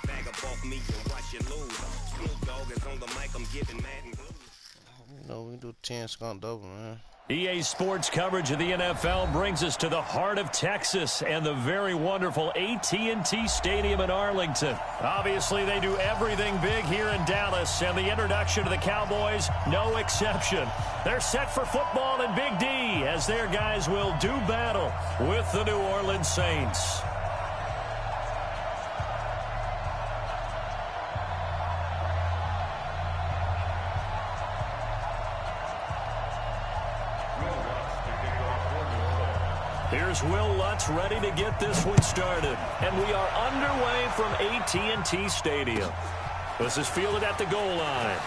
Bag up off me and watch you lose. Snoop Dogg is on the mic, I'm giving mad and blues. You know, we do 10 skunk double, man. EA Sports coverage of the NFL brings us to the heart of Texas and the very wonderful AT&T Stadium in Arlington. Obviously, they do everything big here in Dallas, and the introduction to the Cowboys, no exception. They're set for football in Big D as their guys will do battle with the New Orleans Saints. Here's Will Lutz ready to get this one started. And we are underway from AT&T Stadium. This is fielded at the goal line.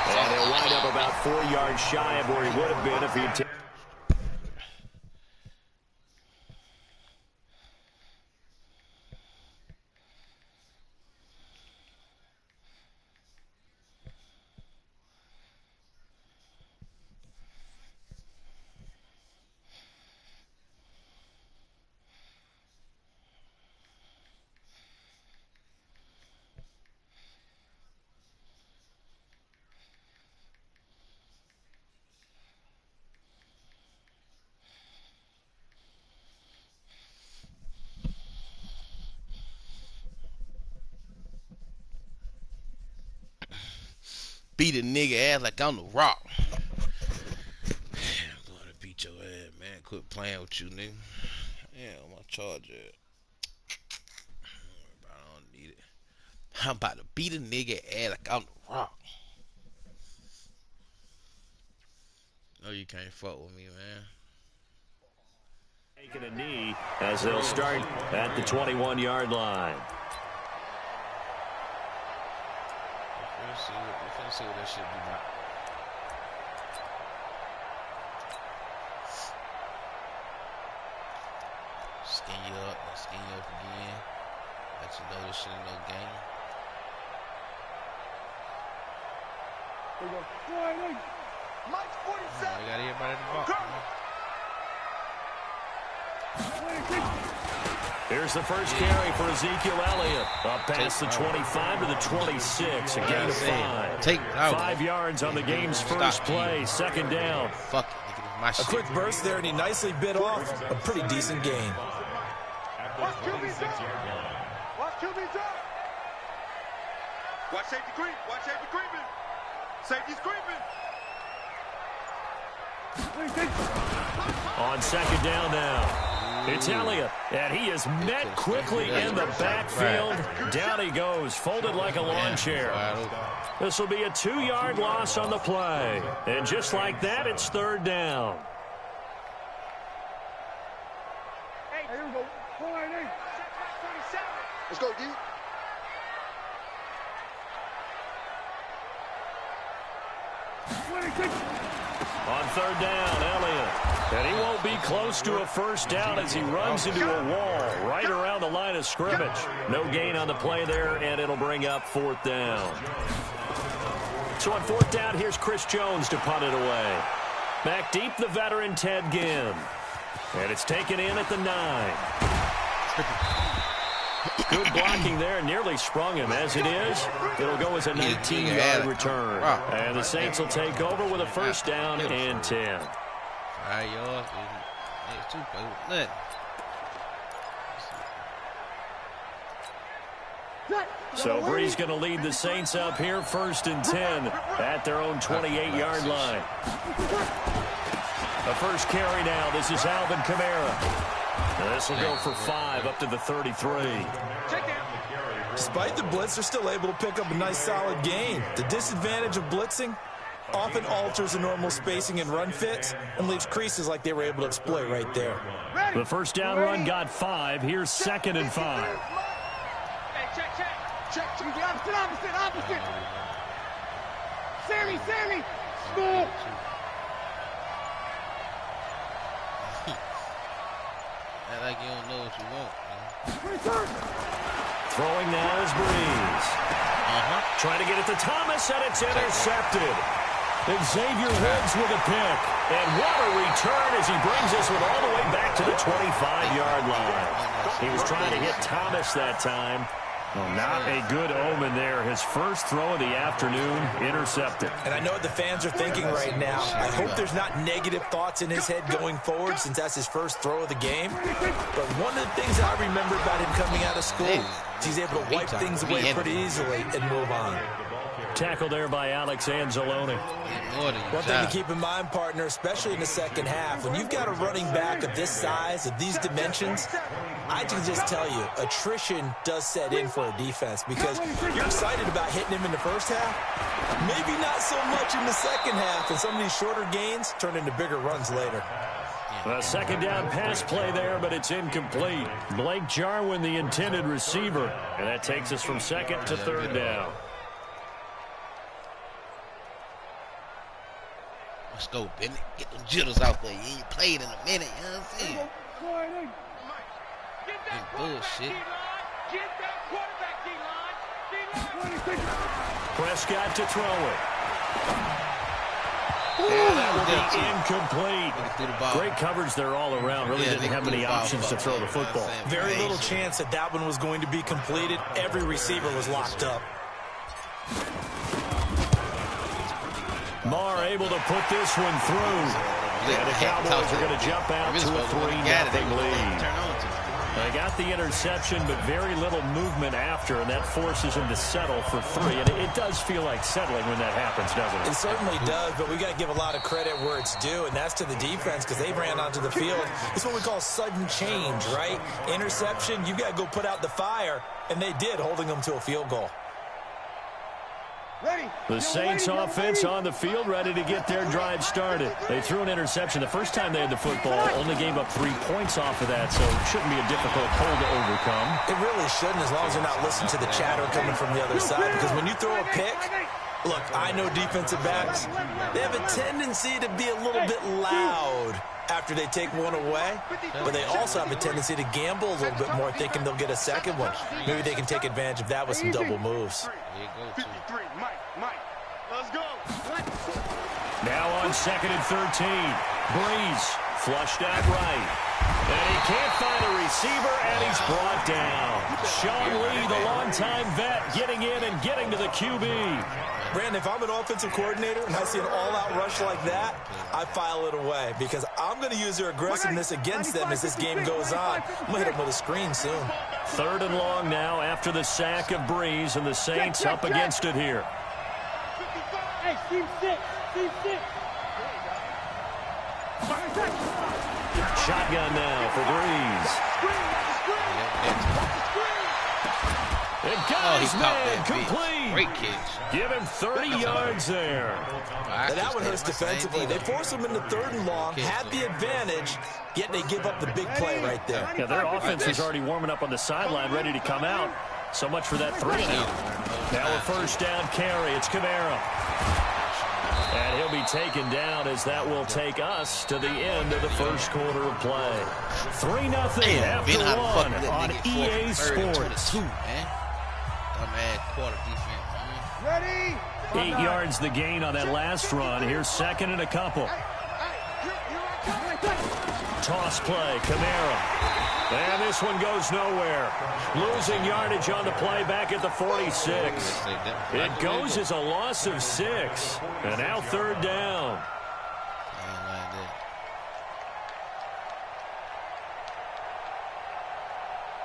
And he'll wind up about 4 yards shy of where he would have been if he'd taken. Beat a nigga ass like I'm the Rock. I'm going to beat your ass, man. Quit playing with you, nigga. Yeah, my charger. I don't need it. I'm about to beat a nigga ass like I'm the Rock. No, you can't fuck with me, man. Taking a knee as they'll start at the 21-yard line. We're finna see what that shit be about. Skin you up and skin you up again. Let you know this shit ain't no game. There you go. Mike 47. We got everybody in the box. Here's the first carry for Ezekiel Elliott. Up past the 25 to the 26. A gain of 5. 5 yards on the game's first play. Second down. Fuck it. My shit. A quick burst there, and he nicely bit off a pretty decent gain. Watch QB's up. Watch QB's up. Watch safety creep. Watch safety creeping. Safety's creeping. On second down now. It's Elliott, and he is met quickly in the backfield. Down he goes, folded like a lawn chair. This will be a 2-yard loss on the play. And just like that, it's third down. Hey, here we go. Let's go, D. On third down, Elliott. And he won't be close to a first down as he runs into a wall right around the line of scrimmage. No gain on the play there, and it'll bring up fourth down. So on fourth down, here's Chris Jones to punt it away. Back deep, the veteran Ted Ginn. And it's taken in at the 9. Good blocking there, nearly sprung him. As it is, it'll go as a 19-yard return. And the Saints will take over with a first down and 10. 5 yards. It's too nothing. So Bree's going to lead the Saints up here, first and 10 at their own 28-yard line. The first carry now. This is Alvin Kamara. This will go for 5 up to the 33. Despite the blitz, they're still able to pick up a nice solid gain. The disadvantage of blitzing often alters the normal spacing and run fits and leaves creases like they were able to exploit right there. The first down run got 5. Here's second and 5. Hey, check. Opposite. Sammy. Small. Act like you don't know what you want, man. Throwing now is Breeze. Trying to get it to Thomas, and it's intercepted. Xavier Woods with a pick. And what a return as he brings us all the way back to the 25-yard line. He was trying to hit Thomas that time. Well, not a good omen there. His first throw of the afternoon intercepted. And I know what the fans are thinking right now. I hope there's not negative thoughts in his head going forward since that's his first throw of the game. But one of the things I remember about him coming out of school is he's able to wipe things away pretty easily and move on. Tackle there by Alex Anzalone. One thing to keep in mind, partner, especially in the second half, when you've got a running back of this size, of these dimensions, I can just tell you, attrition does set in for a defense because you're excited about hitting him in the first half, maybe not so much in the second half, and some of these shorter gains turn into bigger runs later. A second down pass play there, but it's incomplete. Blake Jarwin, the intended receiver, and that takes us from second to third down. Let's go, Bennett. Get them jitters out there. You ain't played in a minute, you know what I'm saying? Bullshit. Prescott to throw it. And that will be incomplete. Great coverage there all around. Really didn't have many options to throw the football. Very little chance that that one was going to be completed. Every receiver was locked up. Marr able to put this one through. And the Cowboys are going to jump out to a 3-0 lead. They got the interception, but very little movement after, and that forces him to settle for 3. And it does feel like settling when that happens, doesn't it? It certainly does, but we got to give a lot of credit where it's due, and that's to the defense because they ran onto the field. It's what we call sudden change, right? Interception, you got to go put out the fire, and they did, holding them to a field goal. The Saints offense on the field, ready to get their drive started. They threw an interception the first time they had the football, only gave up 3 points off of that, so it shouldn't be a difficult hole to overcome. It really shouldn't, as long as they're not listening to the chatter coming from the other side, because when you throw a pick, look, I know defensive backs, they have a tendency to be a little bit loud after they take one away, but they also have a tendency to gamble a little bit more, thinking they'll get a second one. Maybe they can take advantage of that with some double moves. Now on 2nd and 13, Breeze flushed out right. And he can't find a receiver, and he's brought down. Sean Lee, the longtime vet, getting in and getting to the QB. Brandon, if I'm an offensive coordinator and I see an all-out rush like that, I file it away because I'm going to use their aggressiveness against them as this game goes on. I'm going to hit them with a screen soon. 3rd and long now after the sack of Breeze, and the Saints up against it here. Hey, team 6. Shotgun now for Breeze. And got his man complete. Great catch. Give him 30 yards there. That one hurts defensively. They force them into 3rd and long, had the advantage, yet they give up the big play right there. Yeah, their offense is already warming up on the sideline, ready to come out. So much for that 3-and-out. Now a first down carry. It's Kamara. And he'll be taken down as that will take us to the end of the first quarter of play. 3-0 after 1 on EA Sports. Ready? 8 yards the gain on that last run. Here's 2nd and a couple. Toss play, Kamara. And this one goes nowhere. Losing yardage on the play back at the 46. It goes as a loss of 6. And now 3rd down.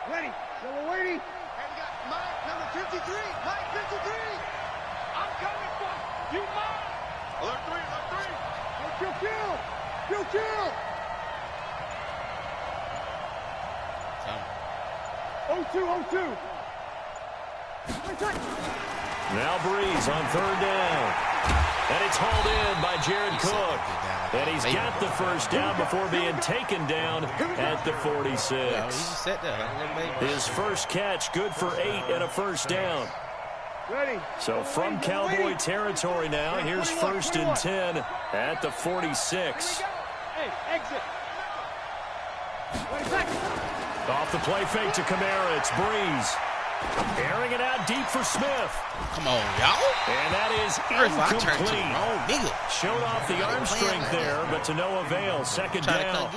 Ready? So we're waiting. And we got Mike, number 53. Mike, 53. I'm coming for you, Mike. Alert 3. Kill. 0-2. Now Breeze on 3rd down. And it's hauled in by Jared Cook. And he's got the first down before being taken down at the 46. His first catch, good for 8 and a first down. Ready. So from Cowboy territory now, here's 1st and 10 at the 46. Hey, exit. Ready, back. Off the play fake to Kamara, it's Breeze. Airing it out deep for Smith. Come on, y'all. And that is incomplete. Showed off the arm strength there, but to no avail. Second down.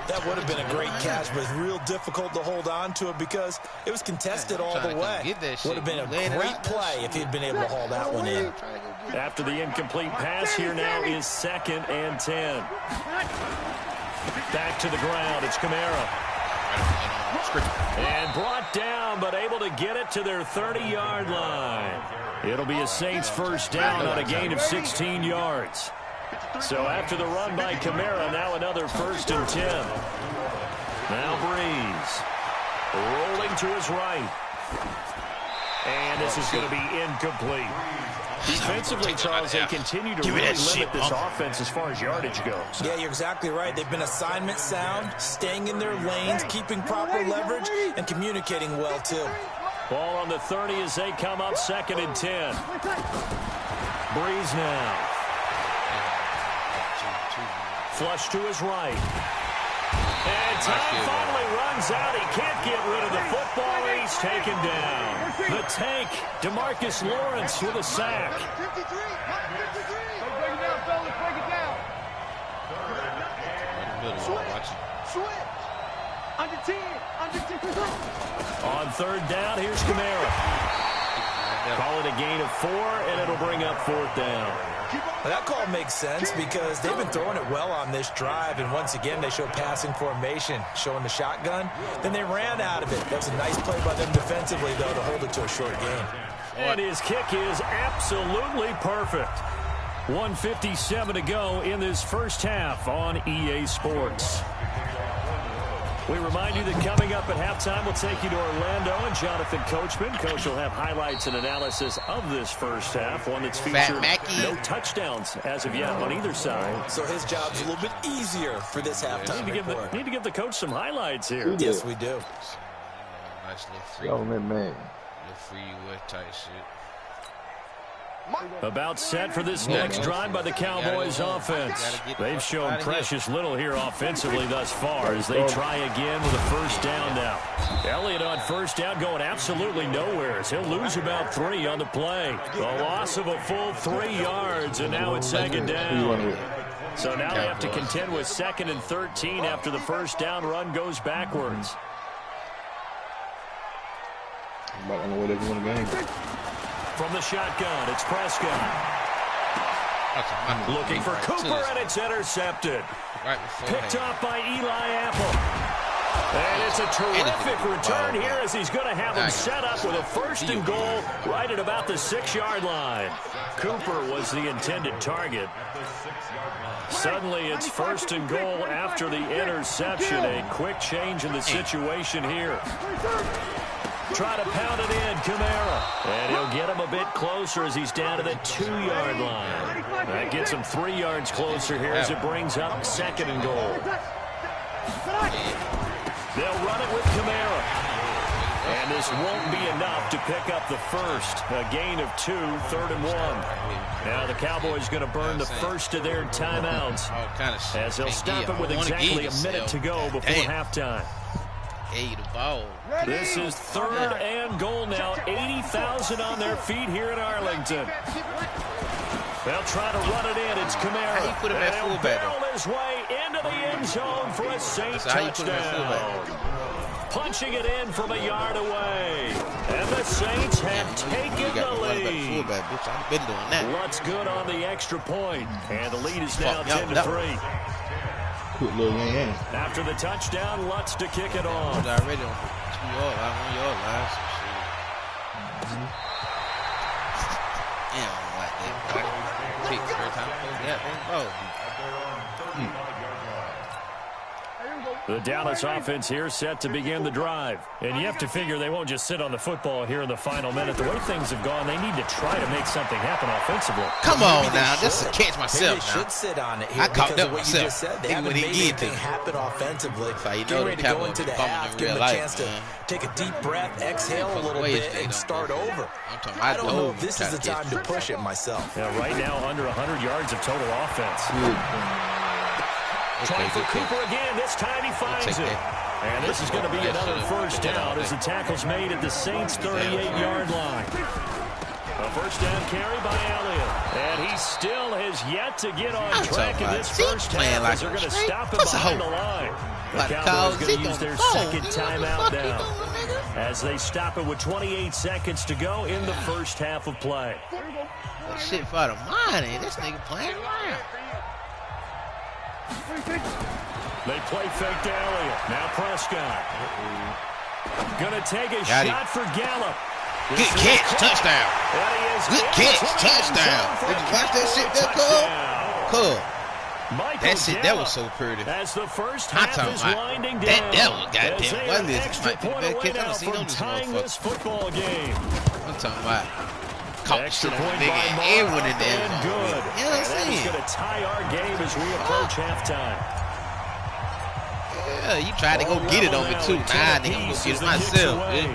That would have been a great catch, but it's real difficult to hold on to it because it was contested all the way. Would have been a great play if he'd been able to haul that one in. After the incomplete pass, here now is 2nd and 10. Back to the ground. It's Kamara. And brought down, but able to get it to their 30-yard line. It'll be a Saints first down on a gain of 16 yards. So after the run by Kamara, now another 1st and 10. Now Breeze. Rolling to his right. And this is going to be incomplete. Defensively, Charles, they continue to really limit this offense as far as yardage goes. Yeah, you're exactly right. They've been assignment sound, staying in their lanes, keeping proper leverage, and communicating well, too. Ball on the 30 as they come up 2nd and 10. Breeze now. Flush to his right. And time finally runs out. He can't get rid of the football. He's taken down. The tank, DeMarcus Lawrence with a sack. 53. Break it down, fellas. Break it down. Switch. Under 10. Under 10. On 3rd down, here's Kamara. Call it a gain of 4, and it'll bring up 4th down. Well, that call makes sense because they've been throwing it well on this drive, and once again they show passing formation, showing the shotgun. Then they ran out of it. That was a nice play by them defensively, though, to hold it to a short gain. And his kick is absolutely perfect. 1:57 to go in this first half on EA Sports. We remind you that coming up at halftime, we'll take you to Orlando and Jonathan Coachman. Coach will have highlights and analysis of this first half, one that's featured no touchdowns as of yet on either side. So his job's a little bit easier for this halftime report. Need to give the coach some highlights here. Yes, we do. Nice little little freeway type shit. About set for this next drive by the Cowboys offense. They've shown precious little here offensively thus far as they try again with a first down now. Elliott on first down going absolutely nowhere as he'll lose about 3 on the play. A loss of a full 3 yards, and now it's 2nd down. So now they have to contend with 2nd and 13 after the first down run goes backwards. From the shotgun, it's Prescott. Looking for Cooper, and it's intercepted. Picked off by Eli Apple. And it's a terrific return here as he's going to have him set up with a 1st and goal right at about the 6-yard line. Cooper was the intended target. Suddenly it's 1st and goal after the interception. A quick change in the situation here. Try to pound it in, Kamara. And he'll get him a bit closer as he's down to the 2-yard line. That gets him 3 yards closer here as it brings up 2nd and goal. They'll run it with Kamara. And this won't be enough to pick up the first. A gain of 2, 3rd and 1. Now the Cowboys going to burn the first of their timeouts as they'll stop it with exactly a minute to go before halftime. This is 3rd and goal now. 80,000 on their feet here in Arlington. They'll try to run it in. It's Kamara. And he'll barrel his way into the end zone for a Saints touchdown. Punching it in from a yard away. And the Saints have taken the lead. Lutz good on the extra point. And the lead is now 10-3. After the touchdown, Lutz to kick it off. Already on 2-yard line, 1-yard line. Damn, like that. Kick every time. The Dallas offense here set to begin the drive. And you have to figure they won't just sit on the football here in the final minute. The way things have gone, they need to try to make something happen offensively. Come on now, just to catch myself now. They should sit on it here because of what you just said. They haven't made anything happen offensively. Getting ready to go into the half, give them a chance to take a deep breath, exhale a little bit, and start over. I don't know if this is the time to push it myself. Yeah, right now, under 100 yards of total offense. Trying for Cooper again. This time he finds it. And this is going to be another first down as the tackle's made at the Saints' 38-yard line. A first down carry by Elliott. And he still has yet to get on track in this first half as they're going to stop him behind the line. The Cowboys going to use their second timeout now as they stop it with 28 seconds to go in the first half of play. That shit for the money. This nigga playing around. They play fake to Elliott. Now Prescott. Gonna take a shot for Gallup. Good catch, touchdown. Good catch, touchdown. Did you watch that shit there, Cole? That shit, that was so pretty. As the first half is winding down. That was goddamn. What is this? Might be the best catch I've seen on this motherfucker. Football game. I'm talking about. Extra point by Mark, everyone in there. And good. You know what I'm saying? It's going to tie our game as we approach halftime. Yeah, you tried to go get it on me too. Nah, nigga, I'm going to get it myself. Yeah.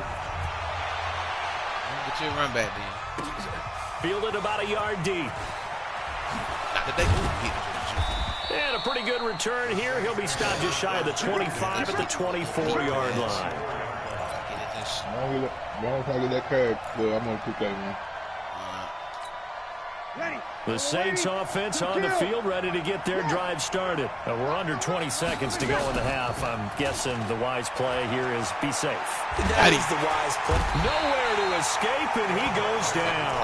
Get your run back then. Fielded about a yard deep. And a pretty good return here. He'll be stopped just shy of the 25 at the 24-yard line. As long as I get that curve, well, I'm going to pick that one. The Saints offense on the field, ready to get their drive started. We're under 20 seconds to go in the half. I'm guessing the wise play here is be safe. That is the wise play. Nowhere to escape, and he goes down.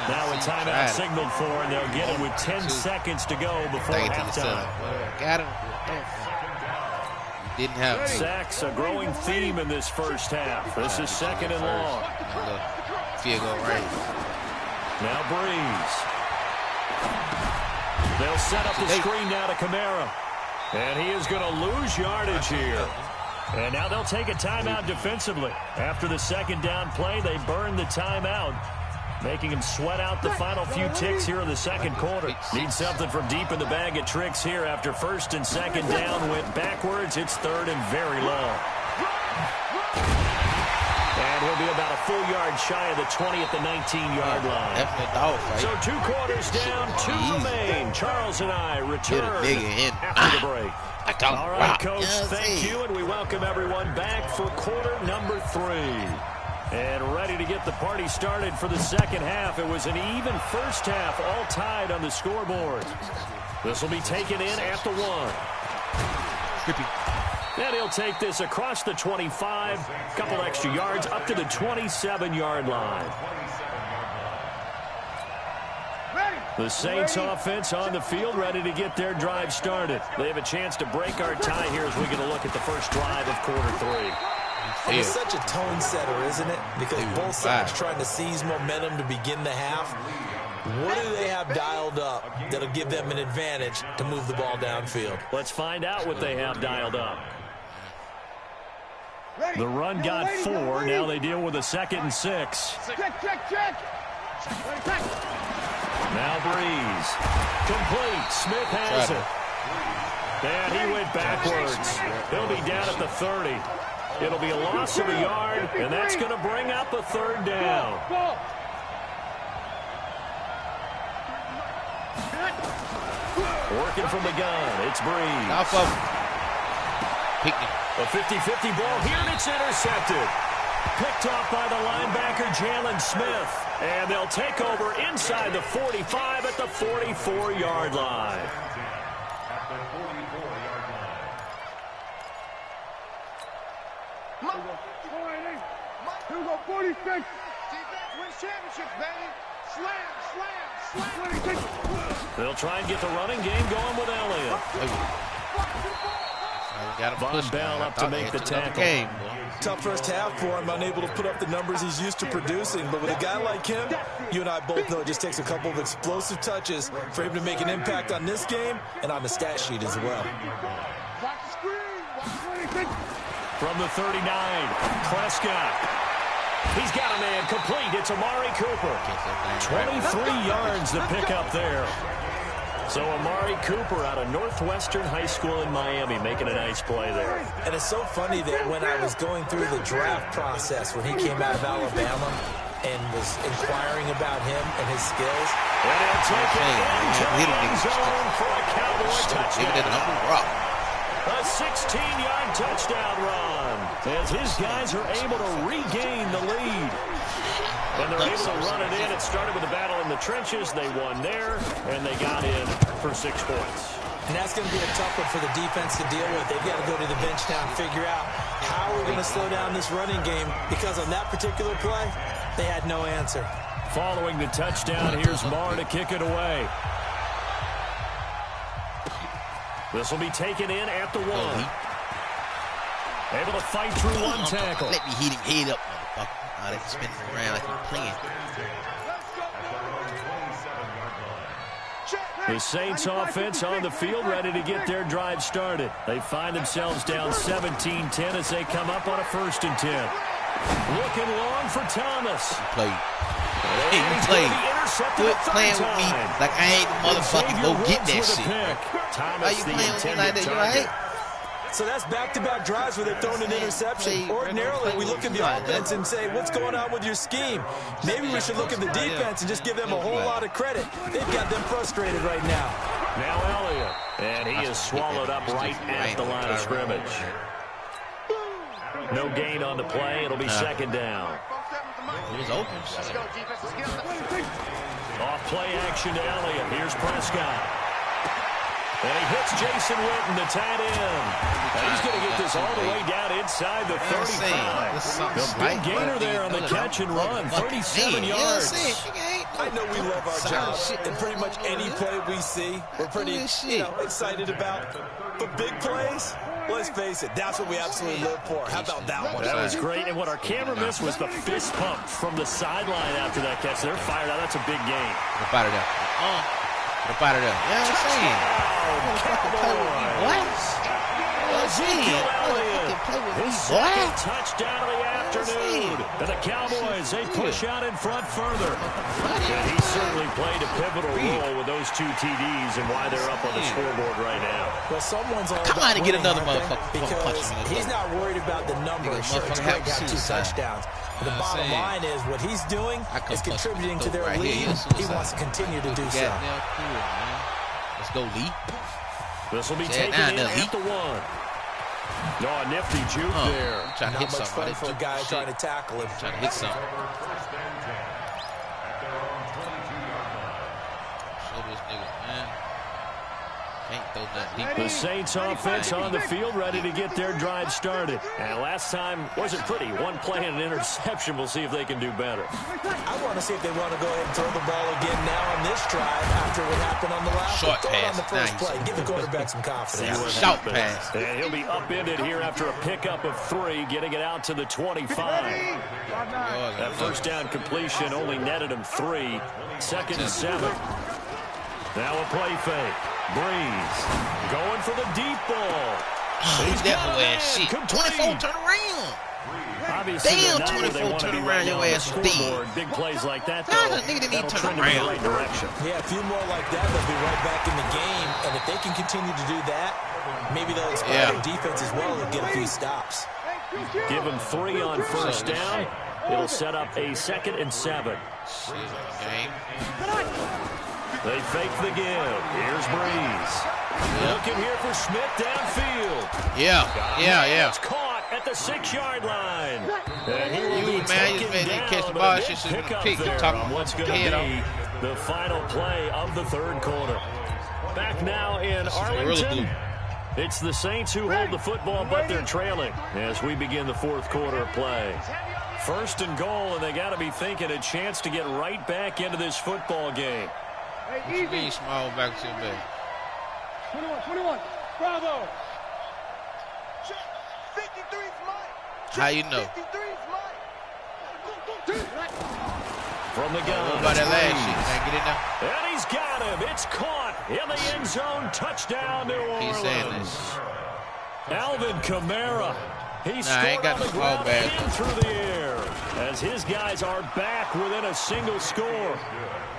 Now a timeout signaled for, and they'll get it with 10 seconds to go before halftime. Got him. Didn't have it. Sacks, a growing theme in this first half. This is second and long. Field goal range. Now Breeze. They'll set up the screen now to Kamara. And he is going to lose yardage here. And now they'll take a timeout defensively. After the second down play, they burn the timeout, making him sweat out the final few ticks here in the second quarter. Need something from deep in the bag of tricks here after first and second down went backwards. It's third and very long. And he'll be about a full yard shy of the 20 at the 19-yard line. Definitely dog fight. So 2 quarters down, 2 remain. Charles and I return after the break. All right, Coach, thank you, and we welcome everyone back for quarter number 3. And ready to get the party started for the second half. It was an even first half, all tied on the scoreboard. This will be taken in at the 1. And he'll take this across the 25, a couple extra yards, up to the 27-yard line. The Saints offense on the field, ready to get their drive started. They have a chance to break our tie here as we get a look at the first drive of quarter 3. And it's such a tone setter, isn't it? Because both sides trying to seize momentum to begin the half. What do they have dialed up that'll give them an advantage to move the ball downfield? Let's find out what they have dialed up. The run got 4. Now they deal with a 2nd and 6. Check. Now Breeze. Complete. Smith has it. And he went backwards. He'll be down at the 30. It'll be a loss of a yard, and that's going to bring up a 3rd down. Working from the gun, it's Breeze. A 50-50 ball here, and it's intercepted. Picked off by the linebacker, Jalen Smith. And they'll take over inside the 45 at the 44-yard line. Here we go, 46. Defense wins championships, baby. Slam. They'll try and get the running game going with Elliott. Von Bell up to make the tackle. Tough first half for him, unable to put up the numbers he's used to producing. But with a guy like him, you and I both know it just takes a couple of explosive touches for him to make an impact on this game and on the stat sheet as well. From the 39, Prescott. He's got a man complete. It's Amari Cooper. 23 yards to pick up there. So Amari Cooper out of Northwestern High School in Miami making a nice play there. And it's so funny that when I was going through the draft process when he came out of Alabama and was inquiring about him and his skills. And he'll take it into the end zone for a Cowboy touchdown. A 16-yard touchdown run as his guys are able to regain the lead. And they're able to run it in. It started with a battle in the trenches. They won there, and they got in for 6 points. And that's going to be a tough one for the defense to deal with. They've got to go to the bench now and figure out how we're going to slow down this running game, because on that particular play, they had no answer. Following the touchdown, here's Marr to kick it away. This will be taken in at the 1. Able to fight through one tackle. Let me hit him head up, motherfucker. They can spin him around like he's playing. The Saints offense on the field, ready to get their drive started. They find themselves down 17-10 as they come up on a 1st and 10. Looking long for Thomas. He played. Quit playing with me like I ain't the motherfucker. Go get that shit. Why you playing with me like that? You right? So that's back-to-back drives where they've thrown an interception. Ordinarily, we look at the offense and say, what's going on with your scheme? Maybe we should look at the defense and just give them a whole lot of credit. They've got them frustrated right now. Now Elliott, and he is swallowed up right at the line of scrimmage. No gain on the play. It'll be 2nd down. It was open. Off play action to Elliott. Here's Prescott. And he hits Jason Witten, the tight end. He's going to get this all the way down inside the 35. The big gainer there on the catch and run, 37 yards. I know we love our job, and pretty much any play we see, we're pretty excited about. But big plays, let's face it, that's what we absolutely live for. How about that one? That was great, and what our camera missed was the fist pump from the sideline after that catch. They're fired out. That's a big game. Up out of there. Up out of there. Yeah, I'm saying. What? His second touchdown of the afternoon. And the Cowboys, they push out in front further. And he certainly played a pivotal role with those 2 TDs and why they're up on the scoreboard right now. Well, someone's all come on and get another motherfucker. Because he's not worried about the numbers. Sure, it's great to have 2 touchdowns. But the bottom line is what he's doing is contributing to their lead. He wants to continue to do so. Let's go, Lee. This will be taken in at the 1. No, a nifty juke there. Trying to hit something. Not much fun for a guy trying to tackle him. Trying to hit something. Show this nigga, man. The Saints offense on the field, ready to get their drive started. And last time wasn't pretty. 1 play and an interception. We'll see if they can do better. I want to see if they want to go ahead and throw the ball again now on this drive after what happened on the last short pass. On the first play. Give the quarterback some confidence. Short pass. And he'll be upended here after a pickup of 3, getting it out to the 25. That first down completion only netted him 3. 2nd and 7. Now a play fake. Breeze going for the deep ball. He's definitely shit. 24, turn around. Obviously, damn, 24, turn around your ass is dead. Big plays like that, nigga didn't even turn around. In the right direction. Yeah, a few more like that, they'll be right back in the game. And if they can continue to do that, maybe they'll expect their defense as well and get a few stops. Give them 3 on first down. It'll set up a 2nd and 7. They fake the give. Here's Breeze. Looking here for Schmidt downfield. It's caught at the 6-yard line. And he will be taken down. Catch the ball. Pick up there on what's going to be the final play of the 3rd quarter. Back now in Arlington. It's the Saints who hold the football, but they're trailing as we begin the 4th quarter of play. 1st and goal, and they got to be thinking a chance to get right back into this football game. Hey, easy. Small back to the back. 21. Bravo. 53's Mike. How you know? 53's Mike. From the gun. About that last shit. Can I get in there? And he's got him. It's caught in the end zone. Touchdown, New Orleans. He's saying this. Alvin Kamara. He ain't got the ball back. In through the air as his guys are back within a single score.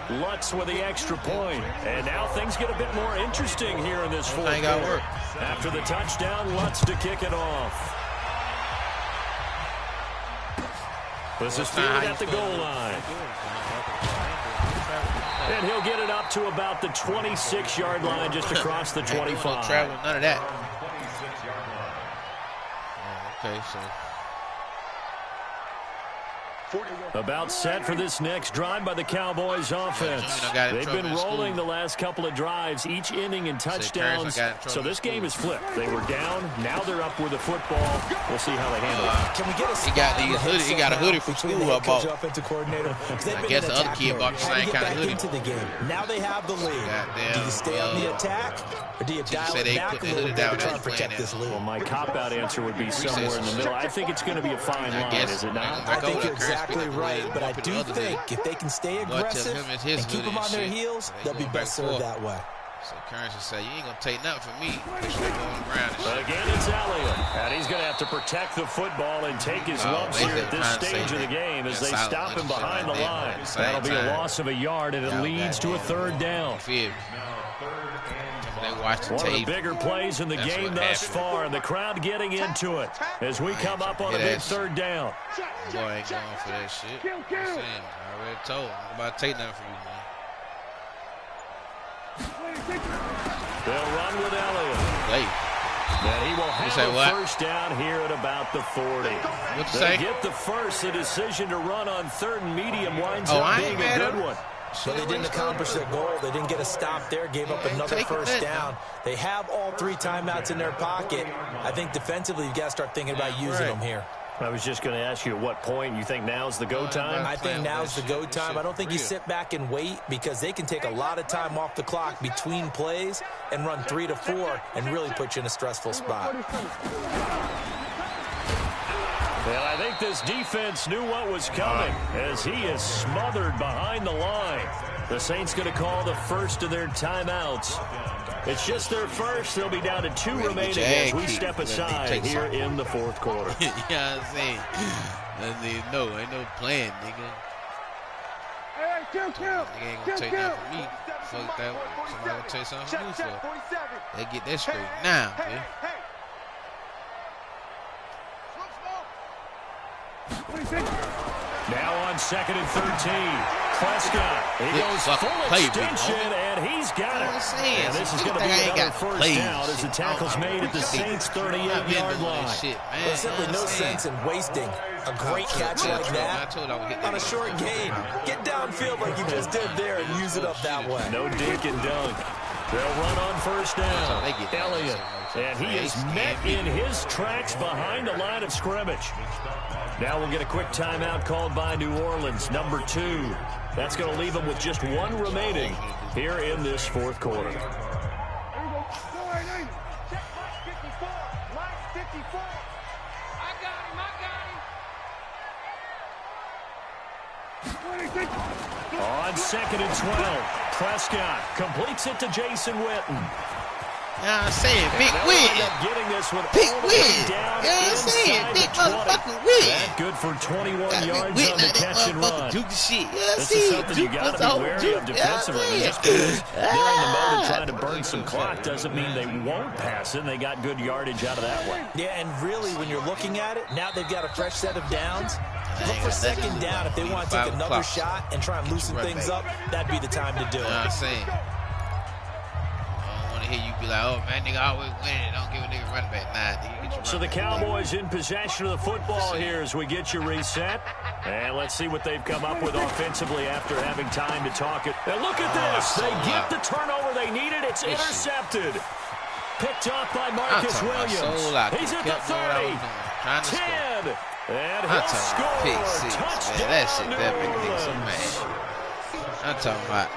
Lutz with the extra point. And now things get a bit more interesting here in this 4th quarter. After the touchdown, Lutz to kick it off. This is fielded at the goal line. And he'll get it up to about the 26-yard line just across the 25. Travel, none of that. Okay, so. About set for this next drive by the Cowboys offense. They've been rolling the last couple of drives, each inning in touchdowns. So this game is flipped. They were down. Now they're up with the football. We'll see how they handle it. Can we get a he got a hoodie from school I bought. I guess the other kid bought the same kind of hoodie. Into the game. Now they have the lead. Do you stay on the attack or do you dial it back a little bit to try to protect this lead? Well, my cop-out answer would be somewhere in the middle. I think it's going to be a fine line, is it not? I think you're exactly right, but I do think if they can stay aggressive and keep them on their heels, they'll be best served that way. So Currency say, you ain't going to take nothing from me. Again, it's Elliott. And he's going to have to protect the football and take his lumps here at this stage of the game as they stop him behind the line. That'll be a loss of a yard, and it leads to a third down. One of the bigger plays in the game thus far, and the crowd getting into it as we come up on a big third down. Boy ain't going for that shit. I already told him. I'm about to take nothing from you, man. They'll run with Elliott. And he will have a first down here at about the 40. What'd you they say? Get the first. The decision to run on third and medium winds up being a good one. So they didn't accomplish their goal. They didn't get a stop there, gave up another first down. They have all 3 timeouts in their pocket. I think defensively, you've got to start thinking about using them here. I was just going to ask you at what point you think now's the go time? I think now's the go time. I don't think you sit back and wait because they can take a lot of time off the clock between plays and run 3 to 4 and really put you in a stressful spot. Well, I think this defense knew what was coming as he is smothered behind the line. The Saints going to call the first of their timeouts. It's just their first. They'll be down to 2 remaining as we step aside here in the fourth quarter. Yeah, I'm saying. No, ain't no plan, nigga. Hey, kill. Nigga ain't gonna take nothing from me. Fuck that. Somebody gonna take something from you for. They get that straight now, man. Now on 2nd and 13. Prescott, he goes full extension, and he's got it. And this is going to be another first down as the tackle's made at the Saints' 38-yard line. There's simply no sense in wasting a great catch like that on a short gain. Get downfield like you just did there and use it up that way. No dink and dunk. They'll run on first down. Elliott, and he is met in his tracks behind the line of scrimmage. Now we'll get a quick timeout called by New Orleans, number 2. That's going to leave them with just 1 remaining here in this fourth quarter. Check line 54. Line 54. I got him. On 2nd and 12, Prescott completes it to Jason Witten. Yeah, I'm saying, big win. Getting this one big win. Down I'm saying, big motherfucking win. That good for 21 yards on the catch and run. This is something you got to be wary of defensively. Just because they're in the mode of trying to burn some clock doesn't mean they won't pass it. They got good yardage out of that one. Yeah, and really, when you're looking at it, now they've got a fresh set of downs. Look for second down. If they want to take another shot and try and loosen things up, that'd be the time to do it. I'm saying. Here you be like, oh man, nigga always winning. Don't give a nigga running back. Nah, nigga, get your so the Cowboys in possession of the football here as we get you reset. And let's see what they've come up with offensively after having time to talk it. And look at this. They get the turnover they needed. It's intercepted. Picked off by Marcus Williams. He's at the 30. 10. And he'll score. Touchdown, that shit, that make niggas so mad. I'm talking about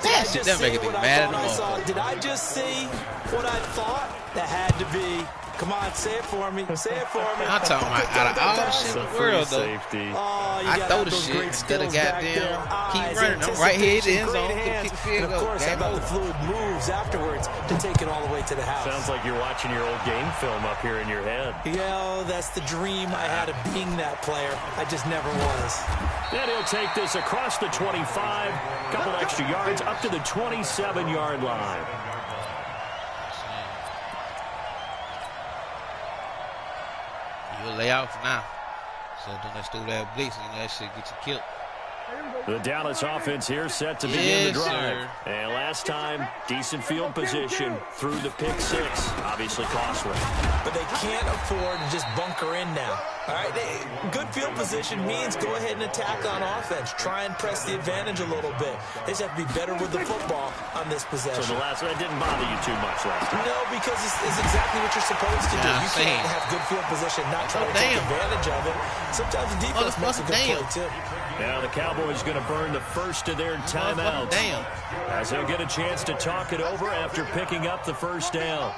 that shit that make a nigga mad at the moment. Did I just see what I thought? That had to be. Come on, say it for me. Say it for me. I'm talking about out of all the shit in the world, though. I throw the shit instead of goddamn keep running. I'm right here at the end zone. Kick the field goal. Of course, how about the fluid moves afterwards to take it all the way to the house? Sounds like you're watching your old game film up here in your head. Yeah, that's the dream I had of being that player. I just never was. Then he'll take this across the 25, couple extra yards up to the 27-yard line. You'll lay out for now. So don't let's do that blitz and that shit get you killed. The Dallas offense here set to begin the drive. And last time, decent field position through the pick six. Obviously costly. But they can't afford to just bunker in now. All right, good field position means go ahead and attack on offense. Try and press the advantage a little bit. They just have to be better with the football on this possession. So the last one didn't bother you too much last time? No, because it's exactly what you're supposed to do. You can't have good field position, not try to take advantage of it. Sometimes the defense makes a good play, too. Now the Cowboys going to burn the first of their timeouts. As they'll get a chance to talk it over after picking up the first down.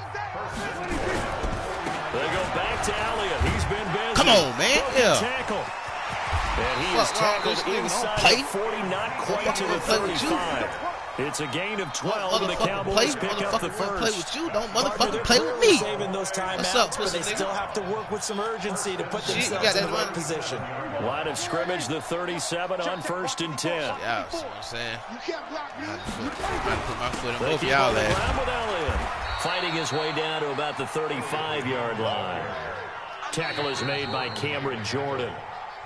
They go back to Elliott. He's been busy. Come on, man. Yeah. Tackle. And he is tackled inside the 40, not quite to the 35. It's a gain of 12, and the Cowboys pick up the first. Play with you, don't motherfucking play with me. Saving those timeouts, but they still have to work with some urgency to put themselves in the right position. Line of scrimmage, the 37 on 1st and 10. Yeah, that's what I'm saying. I put my foot in both y'all there. Fighting his way down to about the 35-yard line. Tackle is made by Cameron Jordan.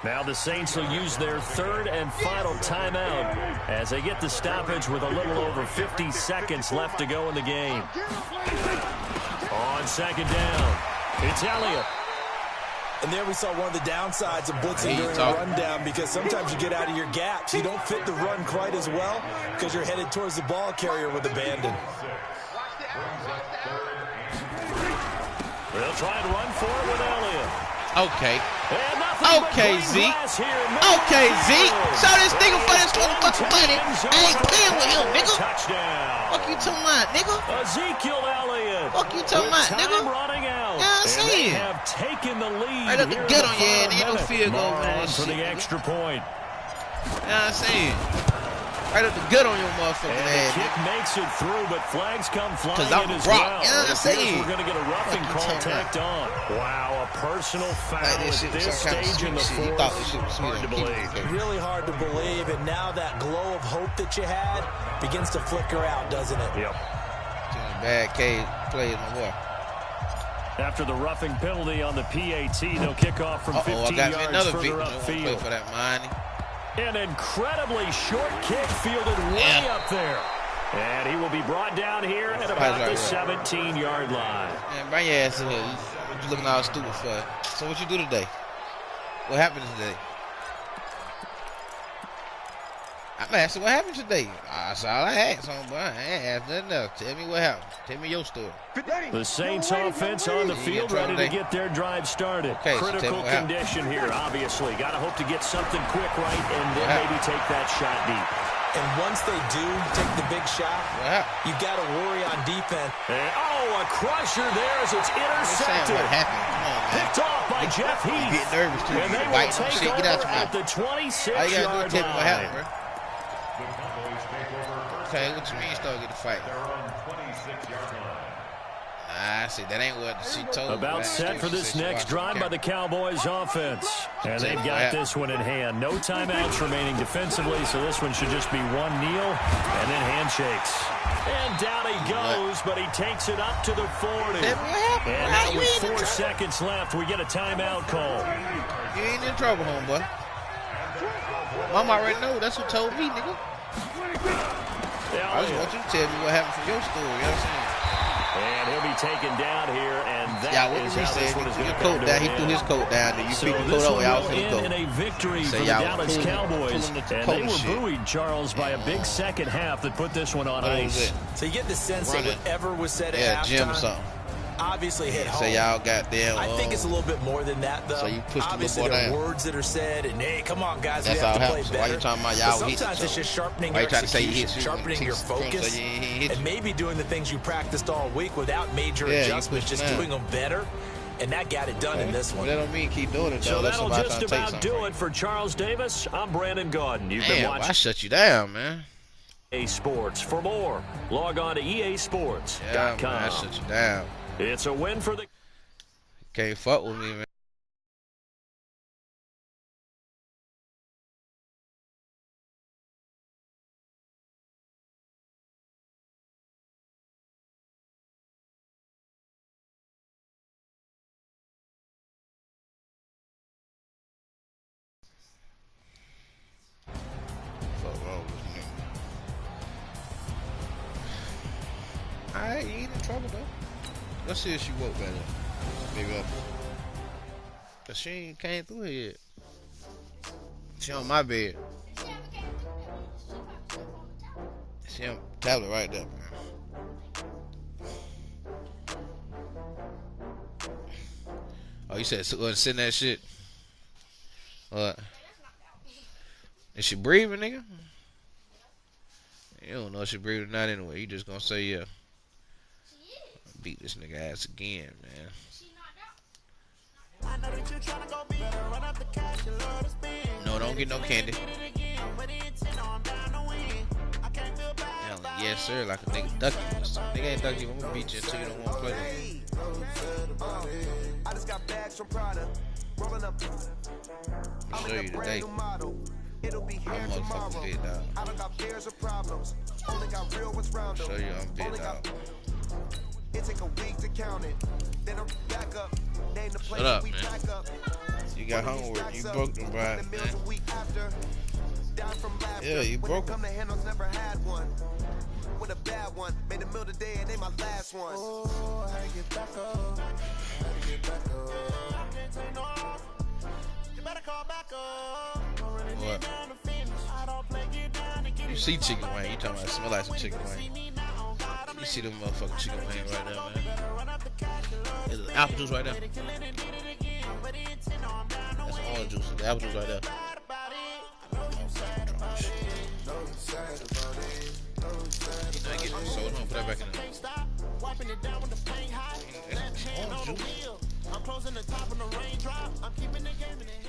Now the Saints will use their third and final timeout as they get the stoppage with a little over 50 seconds left to go in the game. On second down, it's Elliott. And there we saw one of the downsides of blitzing during a rundown, because sometimes you get out of your gaps. You don't fit the run quite as well because you're headed towards the ball carrier with abandon. They'll try and run for it with Elliott. Okay. Okay, Zeke. Okay, Zeke. Show this nigga for this motherfucking money. I ain't playing with him, nigga. Touchdown. Fuck you talking about, nigga? Ezekiel Elliott. Fuck you talking about, nigga? Running out. Yeah, I'm saying. They have taken the lead. Right up the gut on your head, and you no field goal man. For the extra point. Yeah, I'm saying. Right up the gut on your motherfucking ass. The kick makes it through, but flags come flying in as well. Yeah, we're going to get a roughing call tacked on. Wow, a personal foul at this stage in the fourth. Hard to believe. Really hard to believe, and now that glow of hope that you had begins to flicker out, doesn't it? Yep. Bad K plays, my boy. After the roughing penalty on the PAT, they'll kick off from 15 yards further upfield. For that money. An incredibly short kick fielded way up there. And he will be brought down here at about the 17-yard line. Man, bring your ass in here. You looking all stupid for. So what you do today? What happened today? I'm asking what happened today. That's all I asked, homeboy. I ain't asked nothing else. Tell me what happened. Tell me your story. The Saints offense on the field ready to get their drive started. Okay, critical condition here, obviously. Got to hope to get something quick right and then maybe take that shot deep. And once they do take the big shot, you got to worry on defense. And, a crusher there as it's intercepted. What happened? Come on, man. Picked off by Jeff Heath. You get nervous too. And they will take over at the 26-yard line. What happened, bro? Okay, what you mean start get the fight? I see, that ain't what she told me. About set for this next drive by the Cowboys offense. And they've got this one in hand. No timeouts remaining defensively, so this one should just be one kneel and then handshakes. And down he goes, but he takes it up to the 40. And now with 4 seconds left, we get a timeout call. You ain't in trouble, homeboy. Mama already know. That's what told me, nigga. I just want you to tell me what happened from your story. You know what I'm saying? And he'll be taken down here, and that is how this one is going to come to an end. He threw his coat down, and you picked the coat up, y'all was going to go. In a victory for the Dallas Cowboys, and they were buoyed, Charles, by a big second half that put this one on ice. So you get the sense that whatever was said at halftime obviously hit home. So y'all got them. I think it's a little bit more than that, though. So you pushed obviously, the there are words that are said, and hey, come on, guys, that's we have to play so better. Why you talking about y'all sometimes it's just sharpening your execution, sharpening your focus, and maybe doing the things you practiced all week without major adjustments, just doing them better. And that got it done in this one. That don't mean keep doing it, though. So that'll just about do it for Charles Davis. I'm Brandon Gaudin. You've been watching. I shut you down, man. EA Sports. For more, log on to EASports.com. Yeah, man, I shut you down. It's a win for the... Can't fuck with me, man. Alright, you ain't in trouble though. Let's see if she woke better. Maybe up. Cause she ain't came through here yet. She on my bed. She on tablet right there, man. Oh, you said sit in that shit? What? Is she breathing, nigga? You don't know if she breathing or not anyway. You just gonna say yeah. Beat this nigga ass again, man. No, don't get no candy. Yes, sir, like a nigga duck you. Nigga ain't duck you. I'm gonna beat you until you don't want to play with me. I'll show you today. I'm motherfucking big dog. Show you I'm big dog. Shut up, man. You got homework. You broke them, Brian, man. Yeah, you broke them. With a bad one, made a meal today and they my last one. Oh, I get back up. I get back up. You better call back up. What? You see chicken wing? You talking about smell like some chicken wing? You see them motherfucking chicken wings right now, man? There's apple juice right there. That's orange juice. The apple juice right there. I get this soda. I'm gonna put that back in there. I'm closing the top of the raindrop. I'm keeping the game in it.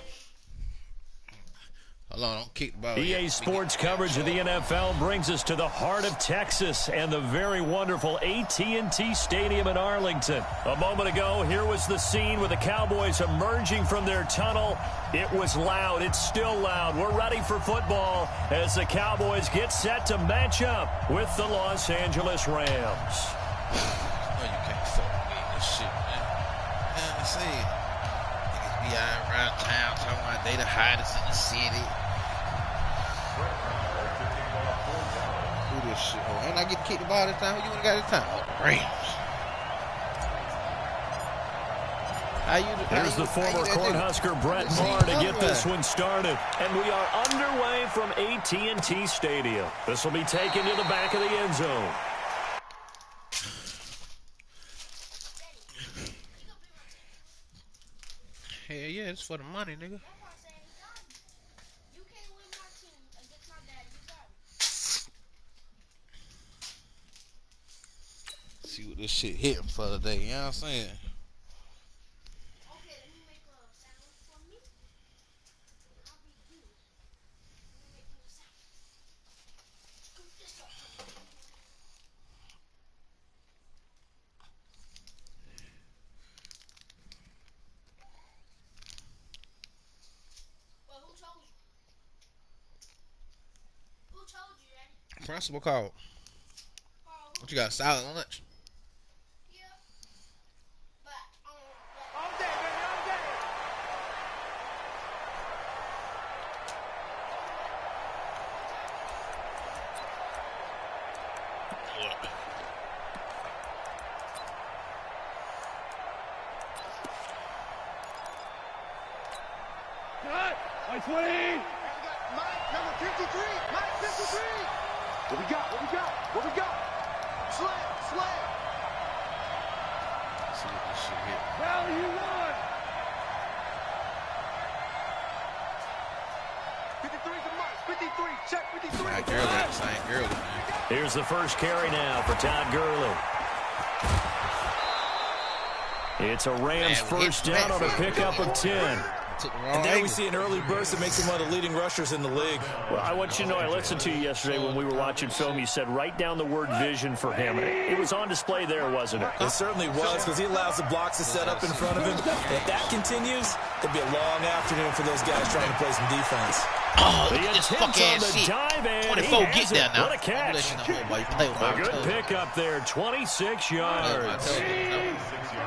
Hold on, don't kick the ball. EA Sports coverage of the NFL brings us to the heart of Texas and the very wonderful AT&T Stadium in Arlington. A moment ago, here was the scene with the Cowboys emerging from their tunnel. It was loud. It's still loud. We're ready for football as the Cowboys get set to match up with the Los Angeles Rams. Oh, you can't fuck with me in this shit, man. I see it. Niggas be out around town talking about they the hottest in the city. Do this shit. Oh, and I get kicked the ball this time. You ain't got this time. Oh, Rams. Here's the former Cornhusker Brett Maher to get this one started. And we are underway from AT&T Stadium. This will be taken to the back of the end zone. Hell yeah, it's for the money, nigga. See what this shit hitting for today, you know what I'm saying? Principal called. What you got, salad lunch? Yeah. But, all day, baby, all day. Cut! Like 20! Mike, number 53! Mike, 53! What we got? What we got? What we got? Slam! Slam! Let's see what this shit hit. Rally, you won! 53 to Mike. 53. Check 53. Todd Gurley, St. Gurley, man. Here's the first carry now for Todd Gurley. It's a Rams first down on a pickup of 10. And there we see an early burst that makes him one of the leading rushers in the league. Well, I want you to know, I listened to you yesterday when we were watching film. You said write down the word vision for him. It was on display there, wasn't it? It certainly was, because he allows the blocks to set up in front of him. If that continues, it'll be a long afternoon for those guys trying to play some defense. Oh, look at this fuck ass shit. 24, get there now. What a catch. A good pickup there, 26 yards.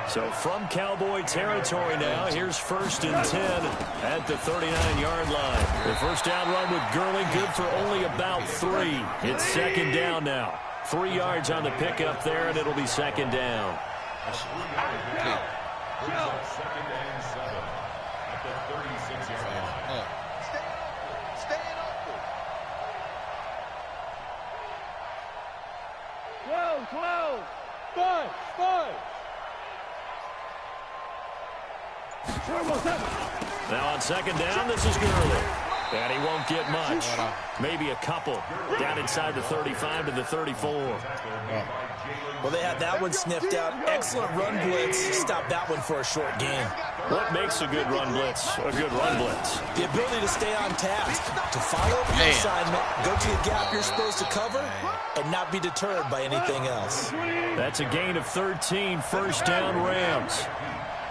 So from Cowboy territory now, here's first and 10 at the 39-yard line. The first down run with Gurley, good for only about 3. It's second down now. 3 yards on the pickup there, and it'll be second down. Second and 7 at the 36-yard line. Staying open. 12. 5. Now on second down, this is Gurley. And he won't get much. Maybe a couple. Down inside the 35 to the 34. Well, they had that one sniffed out. Excellent run blitz. Stop that one for a short gain. What makes a good run blitz a good run blitz? The ability to stay on task, to follow up your assignment, go to the gap you're supposed to cover, and not be deterred by anything else. That's a gain of 13, first down Rams.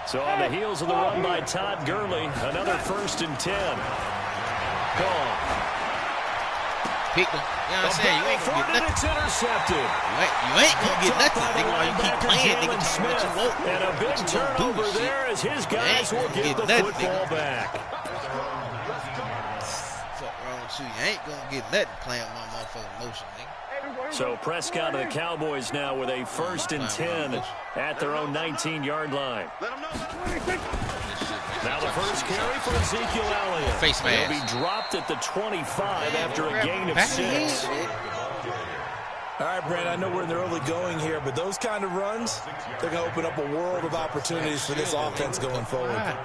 So on the heels of the run by Todd Gurley, another 1st and 10. Gone. Pick them. You know what I'm saying? You ain't gonna get nothing. It's intercepted. You ain't gonna get nothing. Nigga, while you keep playing, nigga, tell me what you want. And a big turnover there as his guys will get the football back. Fuck wrong with you? You ain't gonna get nothing playing with my motherfucking motion, nigga. So Prescott and the Cowboys now with a 1st and 10 at their own 19-yard line. Now the first carry for Ezekiel Elliott. Face mask. He'll be dropped at the 25 after a gain of 6. All right, Brandon, I know we're in the early going here, but those kind of runs, they're going to open up a world of opportunities for this offense going forward.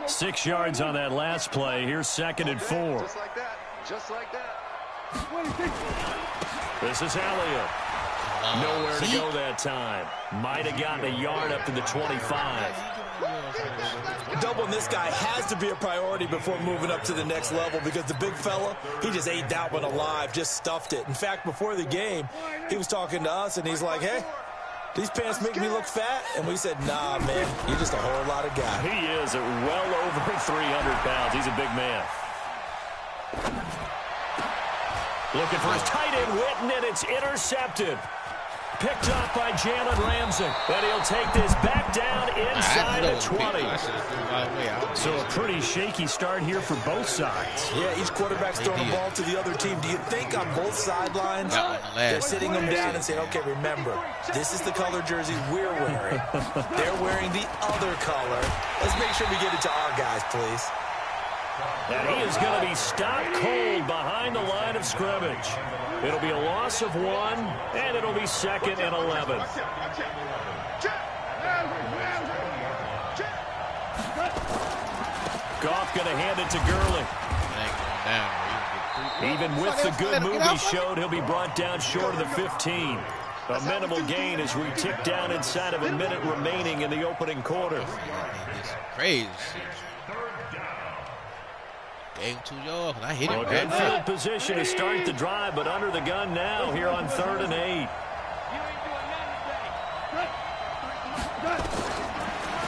6 yards on that last play. Here's 2nd and 4. Just like that. This is Elliott. Nowhere to go that time. Might have gotten a yard up to the 25. Doubling this guy has to be a priority before moving up to the next level because the big fella, he just ate that one alive, just stuffed it. In fact, before the game, he was talking to us, and he's like, hey, these pants make me look fat? And we said, nah, man, you're just a whole lot of guy. He is at well over 300 pounds. He's a big man. Looking for his tight end, Witten, and it's intercepted. Picked up by Jalen Ramsey. And he'll take this back down inside the 20. So a pretty shaky start here for both sides. Yeah, each quarterback's throwing the ball to the other team. Do you think on both sidelines they're sitting them down and saying, okay, remember, this is the color jersey we're wearing. They're wearing the other color. Let's make sure we get it to our guys, please. And he is going to be stopped cold behind the line of scrimmage. It'll be a loss of 1, and it'll be 2nd and 11. Goff going to hand it to Gurley. Even with the good move he showed, he'll be brought down short of the 15. A minimal gain as we tick down inside of a minute remaining in the opening quarter. Crazy. Game 2 yards, and I hit it. Good field position to start the drive, but under the gun now here on 3rd and 8.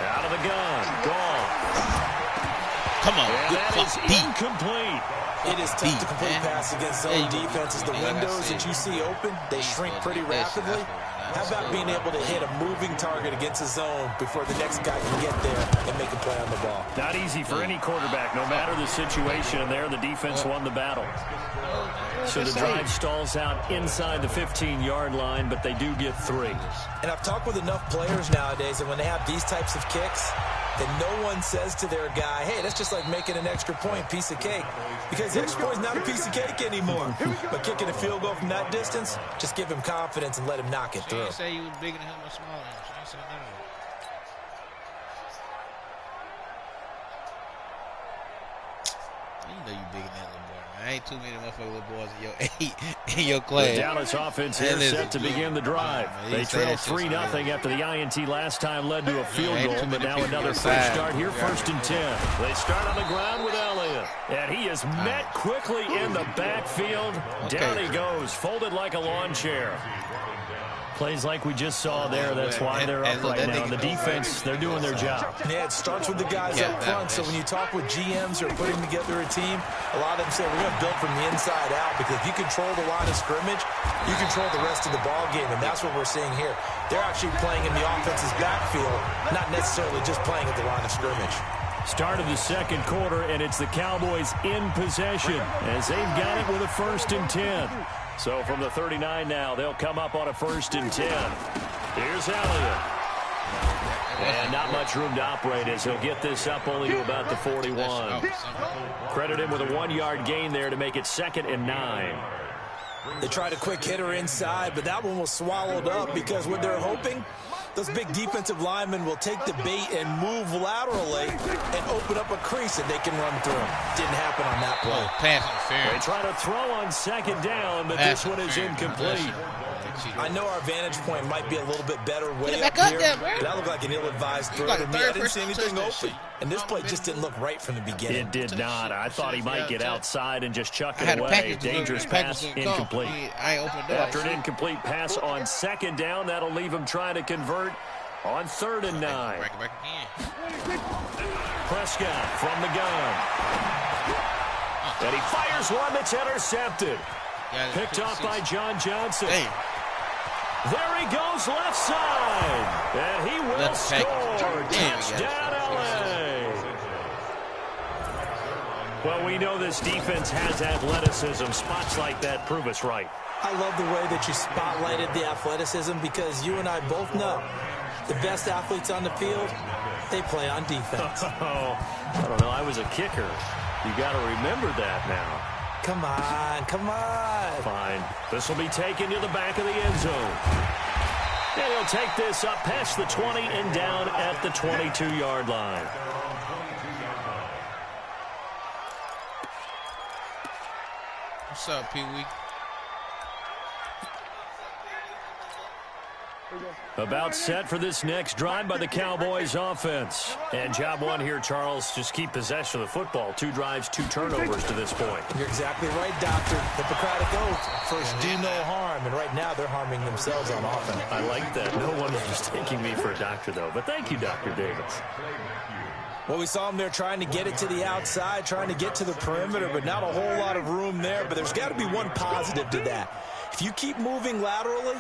Out of the gun, gone. Come on, and that is incomplete. It is tough to complete pass against zone defenses. The windows that you see open, they shrink pretty rapidly. How about being able to hit a moving target against a zone before the next guy can get there and make a play on the ball? Not easy for any quarterback, no matter the situation. And there, the defense won the battle. So the drive stalls out inside the 15-yard line, but they do get 3. And I've talked with enough players nowadays that when they have these types of kicks, that no one says to their guy, hey, that's just like making an extra point, piece of cake. Because the extra point is not a piece of cake anymore. But kicking a field goal from that distance, just give him confidence and let him knock it through. She didn't say you was bigger than him or smaller than him. She didn't say none of that. You know you bigger than that little boy, man. Ain't too many motherfucking little boys in your class. The Dallas offense here set to begin the drive. They trailed 3-0 after the INT last time led to a field goal, but now another fresh start here, 1st and 10. They start on the ground with Elliott, and he is met quickly in the backfield. Down he goes, folded like a lawn chair. Plays like we just saw there. That's why they're up right now. The defense, they're doing their job. Yeah, it starts with the guys up front. So when you talk with GMs who are putting together a team, a lot of them say we're going to build from the inside out because if you control the line of scrimmage, you control the rest of the ball game, and that's what we're seeing here. They're actually playing in the offense's backfield, not necessarily just playing at the line of scrimmage. Start of the second quarter, and it's the Cowboys in possession as they've got it with a 1st and 10. So from the 39 now, they'll come up on a 1st and 10. Here's Elliott. And not much room to operate as he'll get this up only to about the 41. Credit him with a 1-yard gain there to make it 2nd and 9. They tried a quick hitter inside, but that one was swallowed up because what they're hoping, those big defensive linemen will take the bait and move laterally and open up a crease that they can run through. Didn't happen on that play. Pass interference. They try to throw on 2nd down, but this one is incomplete. I know our vantage point might be a little bit better way back up up here, there, bro. but that looked like an ill-advised throw to me. I didn't see anything open. And this play just didn't look right from the beginning. It did not. I thought he might get outside and just chuck it away. Dangerous pass, incomplete. After an incomplete pass on 2nd down, that'll leave him trying to convert on 3rd and 9. Prescott from the gun. And he fires one that's intercepted. Picked off by John Johnson. There he goes left side. And he will score. Touchdown, LA. Well, we know this defense has athleticism. Spots like that prove us right. I love the way that you spotlighted the athleticism because you and I both know the best athletes on the field, they play on defense. I don't know. I was a kicker. You got to remember that now. Come on, come on. Fine. This will be taken to the back of the end zone. And he'll take this up past the 20 and down at the 22-yard line. What's up, Pee-wee? About set for this next drive by the Cowboys offense. And job one here, Charles, just keep possession of the football. 2 drives, 2 turnovers to this point. You're exactly right, Doctor. Hippocratic oath. First, do no harm. And right now, they're harming themselves on offense. I like that. No one is just taking me for a doctor, though. But thank you, Dr. Davis. Well, we saw them there trying to get it to the outside, trying to get to the perimeter, but not a whole lot of room there. But there's got to be one positive to that. If you keep moving laterally,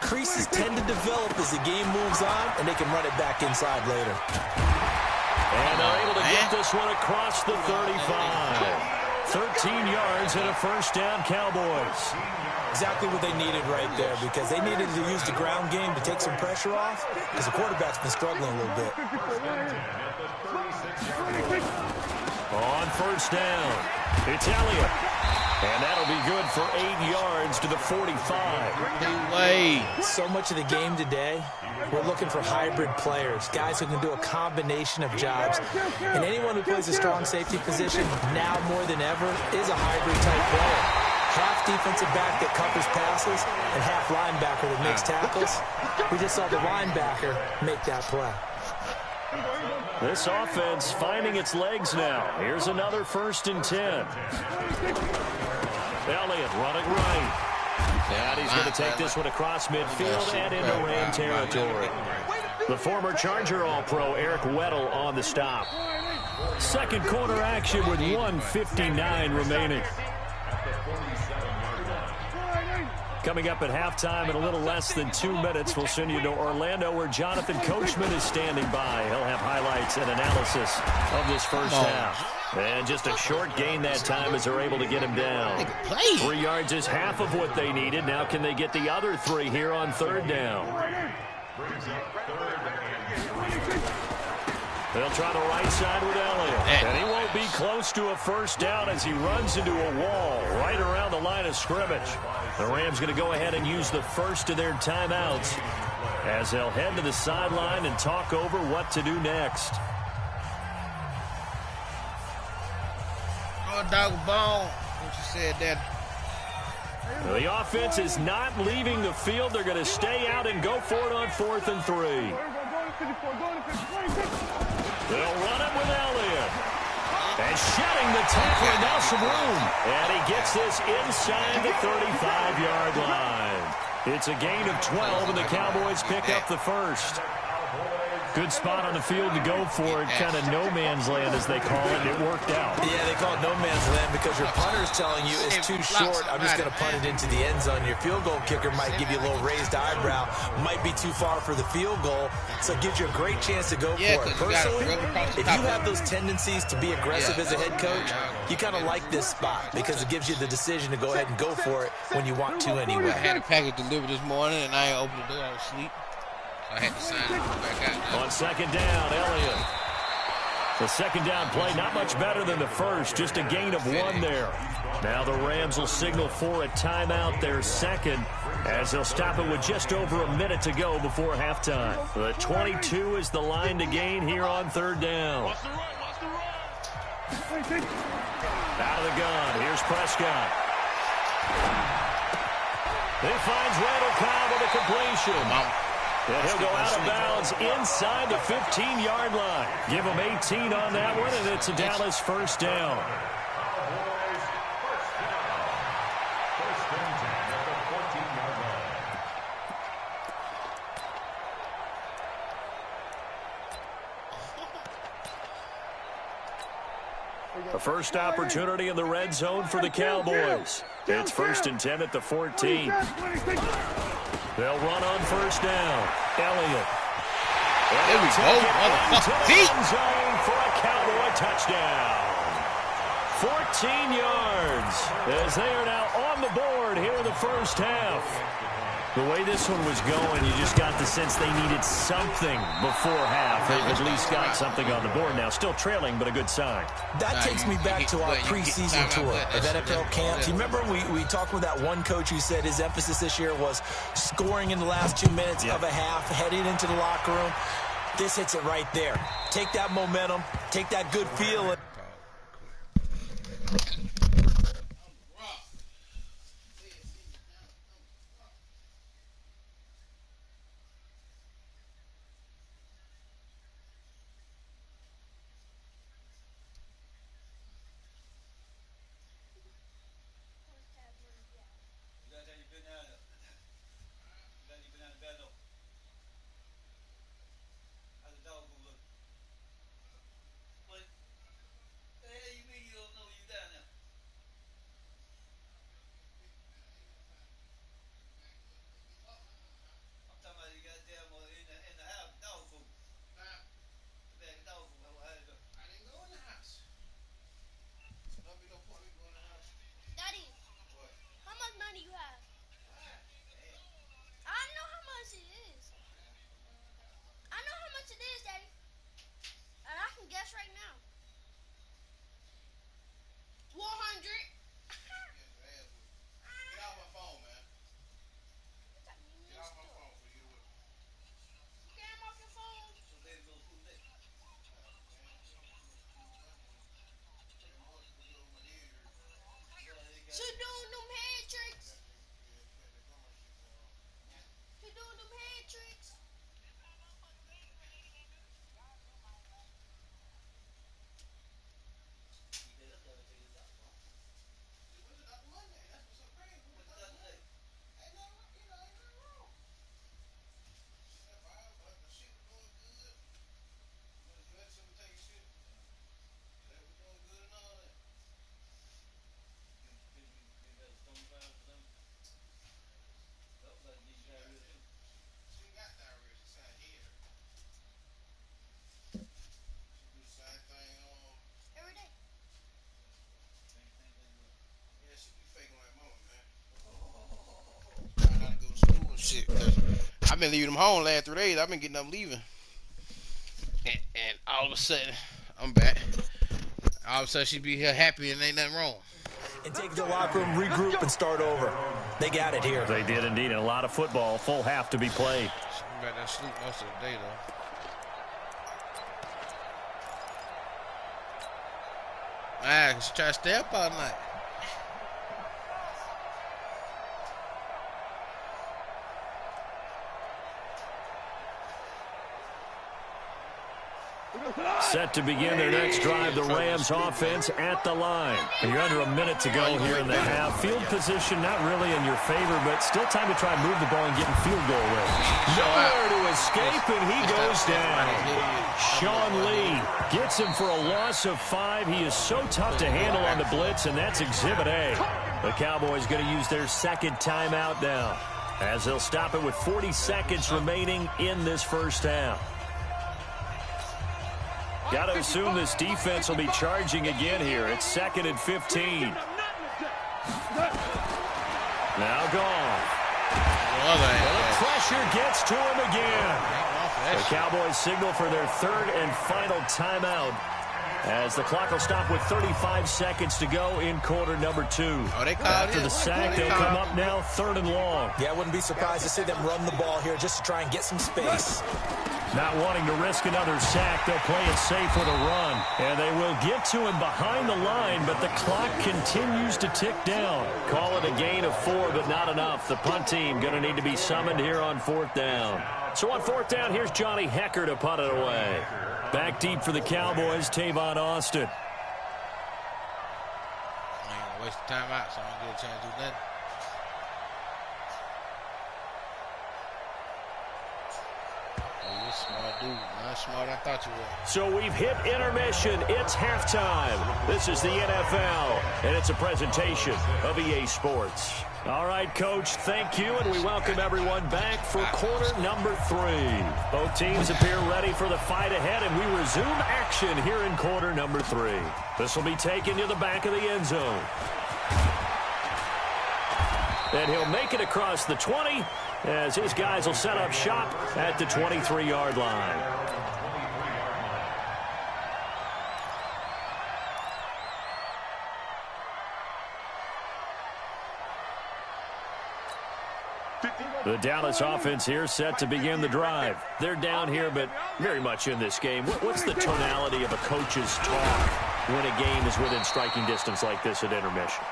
creases tend to develop as the game moves on, and they can run it back inside later. And they're able to get this one across the 35. 13 yards and a 1st down, Cowboys. Exactly what they needed right there because they needed to use the ground game to take some pressure off because the quarterback's been struggling a little bit. On 1st down, it's Elliott. And that'll be good for 8 yards to the 45. So much of the game today, we're looking for hybrid players, guys who can do a combination of jobs. And anyone who plays a strong safety position, now more than ever, is a hybrid-type player. Half defensive back that covers passes and half linebacker that makes tackles. We just saw the linebacker make that play. This offense finding its legs now. Here's another 1st and 10. Elliott running right. And he's going to take this one across midfield and into Ram territory. The former Charger All-Pro Eric Weddle on the stop. Second quarter action with 1:59 remaining. Coming up at halftime in a little less than 2 minutes, we'll send you to Orlando where Jonathan Coachman is standing by. He'll have highlights and analysis of this first half. And just a short gain that time as they're able to get him down. 3 yards is half of what they needed. Now can they get the other 3 here on 3rd down? They'll try the right side with Elliott. And he won't be close to a 1st down as he runs into a wall right around the line of scrimmage. The Rams going to go ahead and use the first of their timeouts as they'll head to the sideline and talk over what to do next. Oh, dog ball. What you said that. The offense is not leaving the field. They're going to stay out and go for it on 4th and 3. They'll run it with Elliott. And shedding the tackle, and now some room. And he gets this inside the 35-yard line. It's a gain of 12, and the Cowboys pick up the first. Good spot on the field to go for it. Kind of no man's land, as they call it. It worked out. Yeah, they call it no man's land because your punter is telling you it's too short. I'm just going to punt it into the end zone. Your field goal kicker might give you a little raised eyebrow. Might be too far for the field goal. So it gives you a great chance to go for it. Personally, if you have those tendencies to be aggressive as a head coach, you kind of like this spot because it gives you the decision to go ahead and go for it when you want to anyway. I had a package delivered this morning, and I opened the door. I was asleep. I had to sign it back out. On second down, Elliott. The second down play, not much better than the first, just a gain of 1 there. Now the Rams will signal for a timeout, their second, as they'll stop it with just over a minute to go before halftime. The 22 is the line to gain here on third down. Out of the gun, here's Prescott. He finds Randall Cobb with a completion. And he'll go out of bounds inside the 15-yard line. Give him 18 on that one, and it's a Dallas first down. The first opportunity in the red zone for the Cowboys. It's 1st and 10 at the 14. They'll run on first down. Elliott. There we go. Zone for a Cowboy touchdown. 14 yards as they are now on the board here in the first half. The way this one was going, you just got the sense they needed something before half. They've at least got something on the board now. Still trailing, but a good sign. That takes me back to our preseason tour of NFL camps. You remember we talked with that one coach who said his emphasis this year was scoring in the last 2 minutes of a half, heading into the locker room. This hits it right there. Take that momentum, take that good feeling. Shit, I've been leaving them home last 3 days. I've been getting them leaving, and all of a sudden I'm back. All of a sudden she be here happy and ain't nothing wrong. And take the locker room, regroup, and start over. They got it here. They did indeed, and a lot of football, full half to be played. I'm about to sleep most of the day though. I try to stay up all night. Set to begin their next drive, the Rams offense at the line. You're under a minute to go here in the half. Field position not really in your favor, but still time to try and move the ball and get in field goal range. Nowhere to his escape, and he goes down. Sean Lee gets him for a loss of 5. He is so tough to handle on the blitz, and that's Exhibit A. The Cowboys going to use their second timeout now, as they'll stop it with 40 seconds remaining in this first half. Got to assume this defense will be charging again here. It's 2nd and 15. Now gone. Well, the pressure gets to him again. The Cowboys signal for their 3rd and final timeout, as the clock will stop with 35 seconds to go in quarter number 2. After the sack, they'll come up now 3rd and long. Yeah, I wouldn't be surprised to see them run the ball here just to try and get some space. Not wanting to risk another sack, they'll play it safe with a run. And they will get to him behind the line, but the clock continues to tick down. Call it a gain of 4, but not enough. The punt team going to need to be summoned here on 4th down. So on 4th down, here's Johnny Hecker to punt it away. Back deep for the Cowboys, Tavon Austin. I ain't gonna waste the time out, so I don't get a chance to do nothing. You're a smart dude. Not smart I thought you were. So we've hit intermission. It's halftime. This is the NFL, and it's a presentation of EA Sports. All right, Coach, thank you, and we welcome everyone back for quarter number 3. Both teams appear ready for the fight ahead, and we resume action here in quarter number 3. This will be taken to the back of the end zone. And he'll make it across the 20, as his guys will set up shop at the 23-yard line. The Dallas offense here set to begin the drive. They're down here, but very much in this game. What's the tonality of a coach's talk when a game is within striking distance like this at intermission?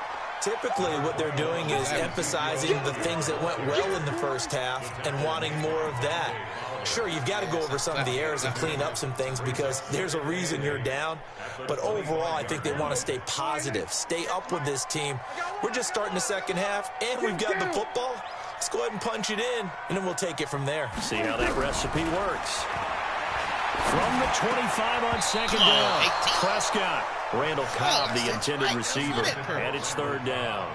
Typically, what they're doing is emphasizing the things that went well in the first half and wanting more of that. Sure, you've got to go over some of the errors and clean up some things because there's a reason you're down. But overall, I think they want to stay positive, stay up with this team. We're just starting the second half, and we've got the football. Let's go ahead and punch it in, and then we'll take it from there. See how that recipe works. From the 25 on 2nd down, Prescott. Randall Cobb, the intended receiver, and it's 3rd down.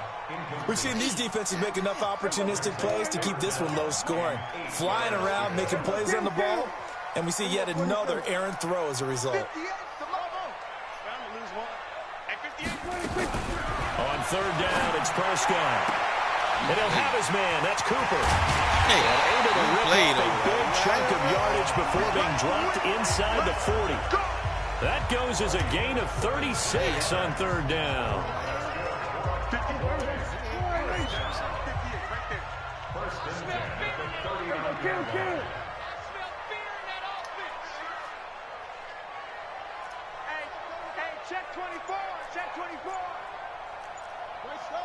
We've seen these defenses make enough opportunistic plays to keep this one low scoring. Flying around, making plays on the ball, and we see yet another errant throw as a result. On 3rd down, it's Prescott. And he'll have his man. That's Cooper. And able to rip off a big chunk of yardage before being dropped inside the 40. That goes as a gain of 36 on 3rd down. Hey, check 24. Check 24. Let's go.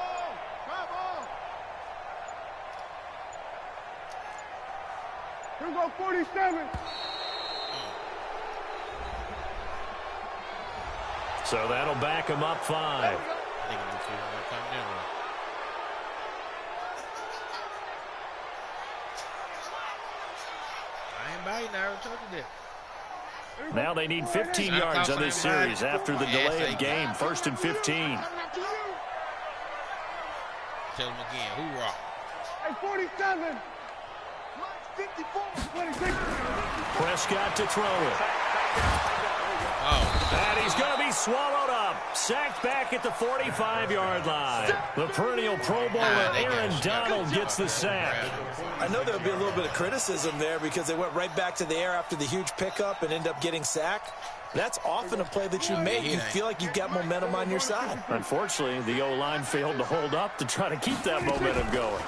Come on. Here we go, 47. So that'll back him up 5. I ain't biting now. I told you that. Now they need 15 yards on this series after the delay of game. 1st and 15. Tell him again. Hoorah. Hey, 47. 54. 26. Prescott to throw it. And he's going to be swallowed up. Sacked back at the 45-yard line. The perennial Pro Bowler Aaron Donald gets the sack. I know there'll be a little bit of criticism there because they went right back to the air after the huge pickup and end up getting sacked. That's often a play that you make. You feel like you've got momentum on your side. Unfortunately, the O-line failed to hold up to try to keep that momentum going.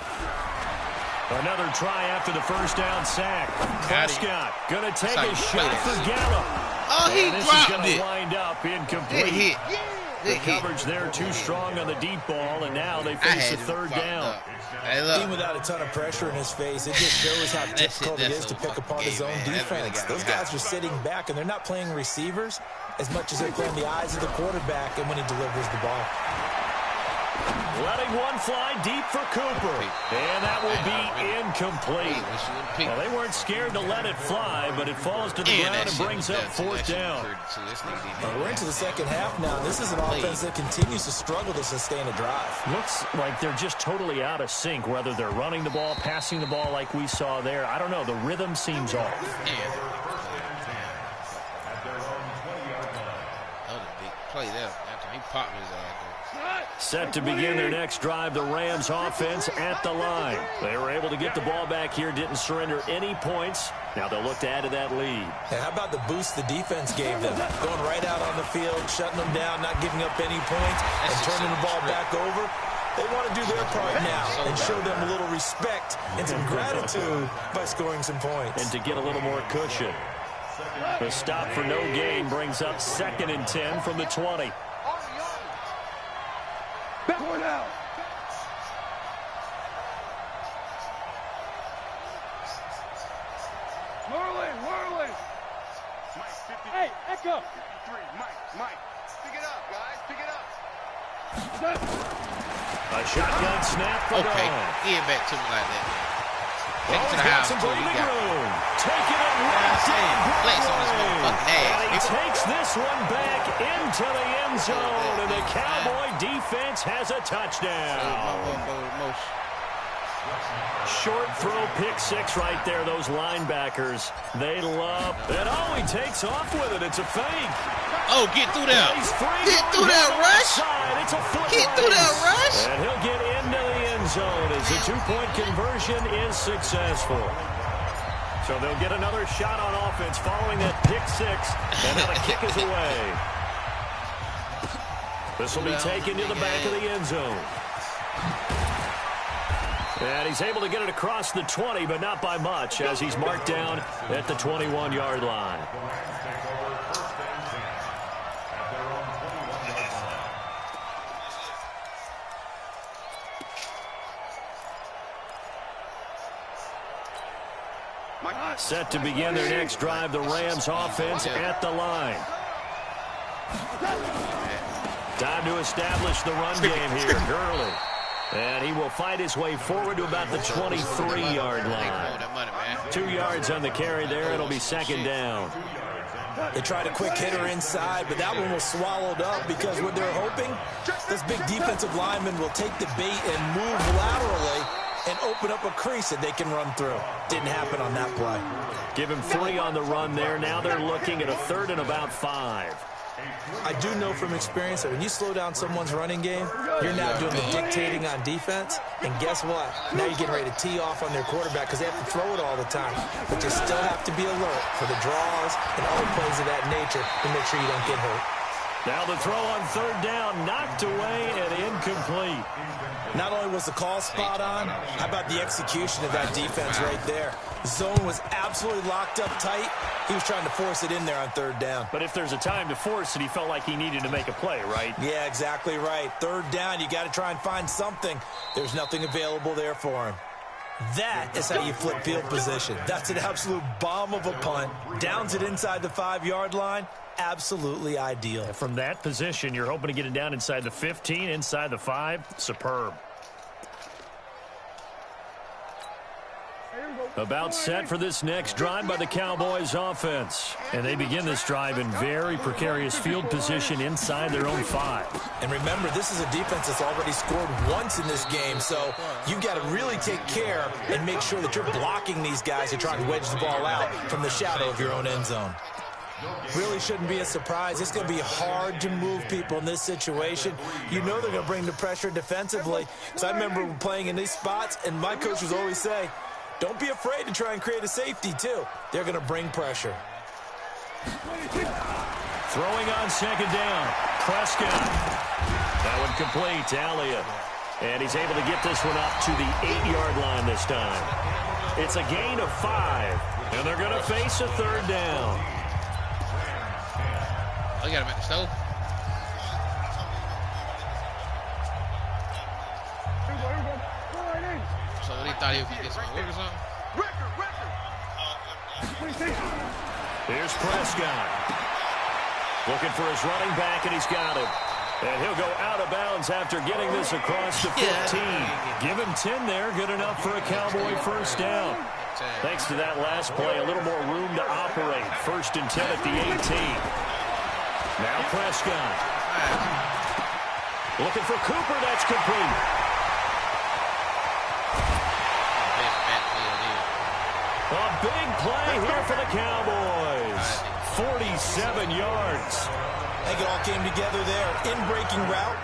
Another try after the 1st down sack. Prescott going to take a shot for Gallup. Oh, he dropped it. Wind up incomplete. The coverage there too strong on the deep ball, and now they face the 3rd down. Even without a ton of pressure in his face, it just shows how difficult it is to pick apart his own defense. Those guys are sitting back, and they're not playing receivers as much as they're playing the eyes of the quarterback and when he delivers the ball. Letting one fly deep for Cooper. And that will be incomplete. Well, they weren't scared to let it fly, but it falls to the ground and brings up fourth down. We're into the second half now. This is an offense that continues to struggle to sustain a drive. Looks like they're just totally out of sync, whether they're running the ball, passing the ball like we saw there. I don't know. The rhythm seems off. That was a big play there after he popped his ass. Set to begin their next drive, the Rams offense at the line. They were able to get the ball back here, didn't surrender any points. Now they'll look to add to that lead. And how about the boost the defense gave them? Going right out on the field, shutting them down, not giving up any points, and turning the ball back over. They want to do their part now and show them a little respect and some gratitude by scoring some points. And to get a little more cushion. The stop for no gain brings up 2nd and 10 from the 20. Going out. Whirling. Hey, Echo. 53, Mike. Pick it up, guys. Pick it up. A shotgun snap for Dawn. Get back to me like that. Take it to the house. Some breathing room. Taking it right down. Flex on his motherfucking ass. And he takes this one back into the end zone, and the Cowboy defense has a touchdown. Short throw, pick 6 right there. Those linebackers, they love it. Oh, he takes off with it. It's a fake. Oh, get through there. Get through that rush. It's a foot Get through that rush. And he'll get into the end zone as the 2-point conversion is successful. So they'll get another shot on offense following that pick 6. And now the kick is away. This will be taken to the back of the end zone. And he's able to get it across the 20, but not by much, as he's marked down at the 21-yard line. Set to begin their next drive, the Rams offense at the line. Time to establish the run game here. Gurley. And he will fight his way forward to about the 23-yard line. 2 yards on the carry there. It'll be 2nd down. They tried a quick hitter inside, but that one was swallowed up because what they're hoping, this big defensive lineman will take the bait and move laterally and open up a crease that they can run through. Didn't happen on that play. Give him 3 on the run there. Now they're looking at a 3rd and about 5. I do know from experience that when you slow down someone's running game, you're now doing the dictating on defense. And guess what? Now you're getting ready to tee off on their quarterback because they have to throw it all the time. But you still have to be alert for the draws and other plays of that nature to make sure you don't get hurt. Now the throw on 3rd down, knocked away and incomplete. Not only was the call spot on, how about the execution of that defense right there? The zone was absolutely locked up tight. He was trying to force it in there on 3rd down. But if there's a time to force it, he felt like he needed to make a play, right? Yeah, exactly right. 3rd down, you got to try and find something. There's nothing available there for him. That is how you flip field position. That's an absolute bomb of a punt. Downs it inside the 5-yard line. Absolutely ideal. From that position, you're hoping to get it down inside the 15, inside the 5. Superb. About set for this next drive by the Cowboys offense. And they begin this drive in very precarious field position inside their own 5. And remember, this is a defense that's already scored once in this game, so you've got to really take care and make sure that you're blocking these guys who try to wedge the ball out from the shadow of your own end zone. Really shouldn't be a surprise. It's going to be hard to move people in this situation. You know they're going to bring the pressure defensively. So I remember playing in these spots, and my coach would always say, don't be afraid to try and create a safety, too. They're going to bring pressure. Throwing on 2nd down. Prescott. That one complete to Elliott. And he's able to get this one up to the 8-yard line this time. It's a gain of 5. And they're going to face a 3rd down. Oh, you got him at the stove? So he thought he would get some work or something? Here's Prescott. Looking for his running back, and he's got him. And he'll go out of bounds after getting this across the 15. Give him 10 there. Good enough for a Cowboy first down. Thanks to that last play, a little more room to operate. 1st and 10 at the 18. Now Prescott. Looking for Cooper. That's complete. A big play here for the Cowboys. 47 yards. I think it all came together there. In-breaking route.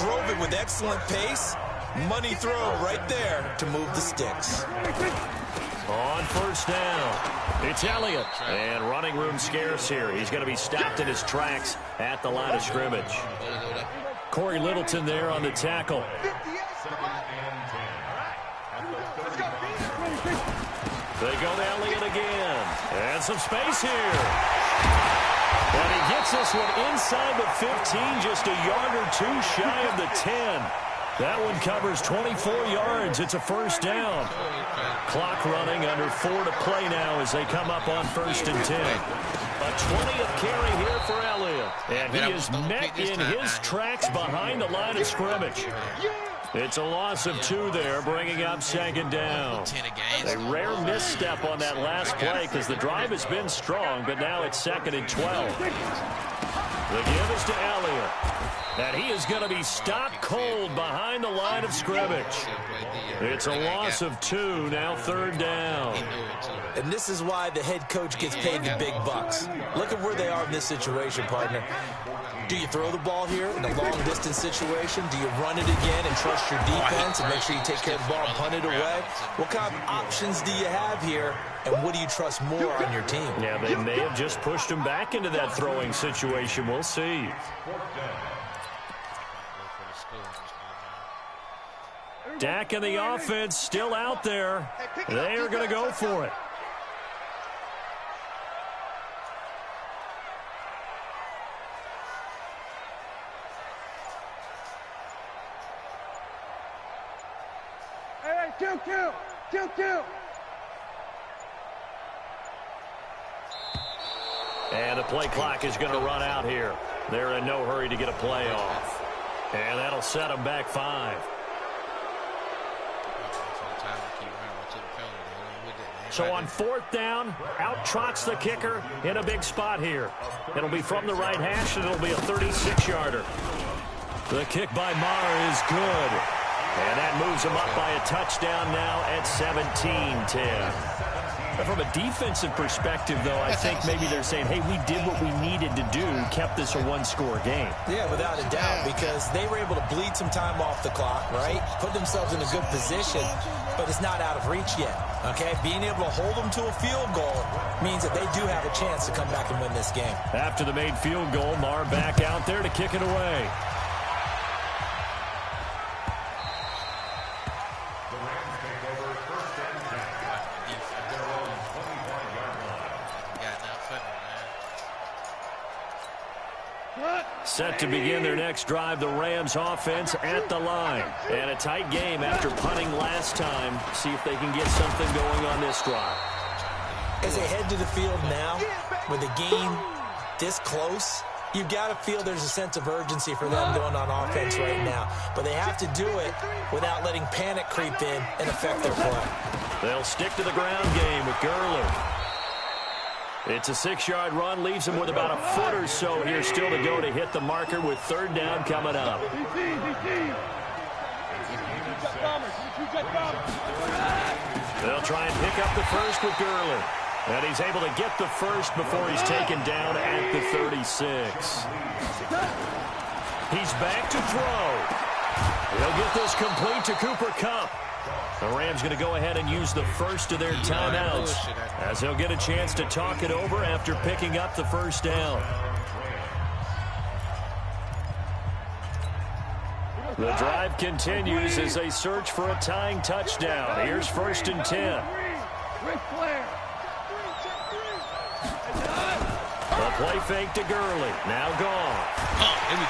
Drove it with excellent pace. Money throw right there to move the sticks. On 1st down, it's Elliott. And running room scarce here. He's going to be stopped in his tracks at the line of scrimmage. Corey Littleton there on the tackle. They go to Elliott again. And some space here. And he gets this one inside the 15, just a yard or two shy of the 10. That one covers 24 yards. It's a 1st down. Clock running, under 4 to play now as they come up on 1st and 10. A 20th carry here for Elliott. And he is met in his tracks behind the line of scrimmage. It's a loss of 2 there, bringing up 2nd down. A rare misstep on that last play because the drive has been strong, but now it's 2nd and 12. The give is to Elliott. And he is going to be stopped cold behind the line of scrimmage. It's a loss of 2, now 3rd down. And this is why the head coach gets paid the big bucks. Look at where they are in this situation, partner. Do you throw the ball here in a long-distance situation? Do you run it again and trust your defense and make sure you take care of the ball and punt it away? What kind of options do you have here, and what do you trust more on your team? Yeah, they may have just pushed him back into that throwing situation. We'll see. Dak and the offense still out there. They are going to go for it. Two. And the play clock is going to run out here. They're in no hurry to get a play off. And that'll set them back 5. So on 4th down, out trots the kicker in a big spot here. It'll be from the right hash, and it'll be a 36-yarder. The kick by Maher is good. And that moves them up by a touchdown now at 17-10. From a defensive perspective, though, I think maybe they're saying, hey, we did what we needed to do, kept this a 1-score game. Yeah, without a doubt, because they were able to bleed some time off the clock, right? Put themselves in a good position, but it's not out of reach yet, okay? Being able to hold them to a field goal means that they do have a chance to come back and win this game. After the made field goal, Maher back out there to kick it away. Set to begin their next drive, the Rams offense at the line. And a tight game after punting last time. See if they can get something going on this drive. As they head to the field now, with the game this close, you've got to feel there's a sense of urgency for them going on offense right now. But they have to do it without letting panic creep in and affect their play. They'll stick to the ground game with Gurley. It's a 6-yard run, leaves him with about a foot or so here still to go to hit the marker with 3rd down coming up. They'll try and pick up the first with Gurley. And he's able to get the first before he's taken down at the 36. He's back to throw. He'll get this complete to Cooper Kupp. The Rams going to go ahead and use the first of their timeouts as they'll get a chance to talk it over after picking up the 1st down. The drive continues as they search for a tying touchdown. Here's 1st and 10. The play fake to Gurley. Now gone. And he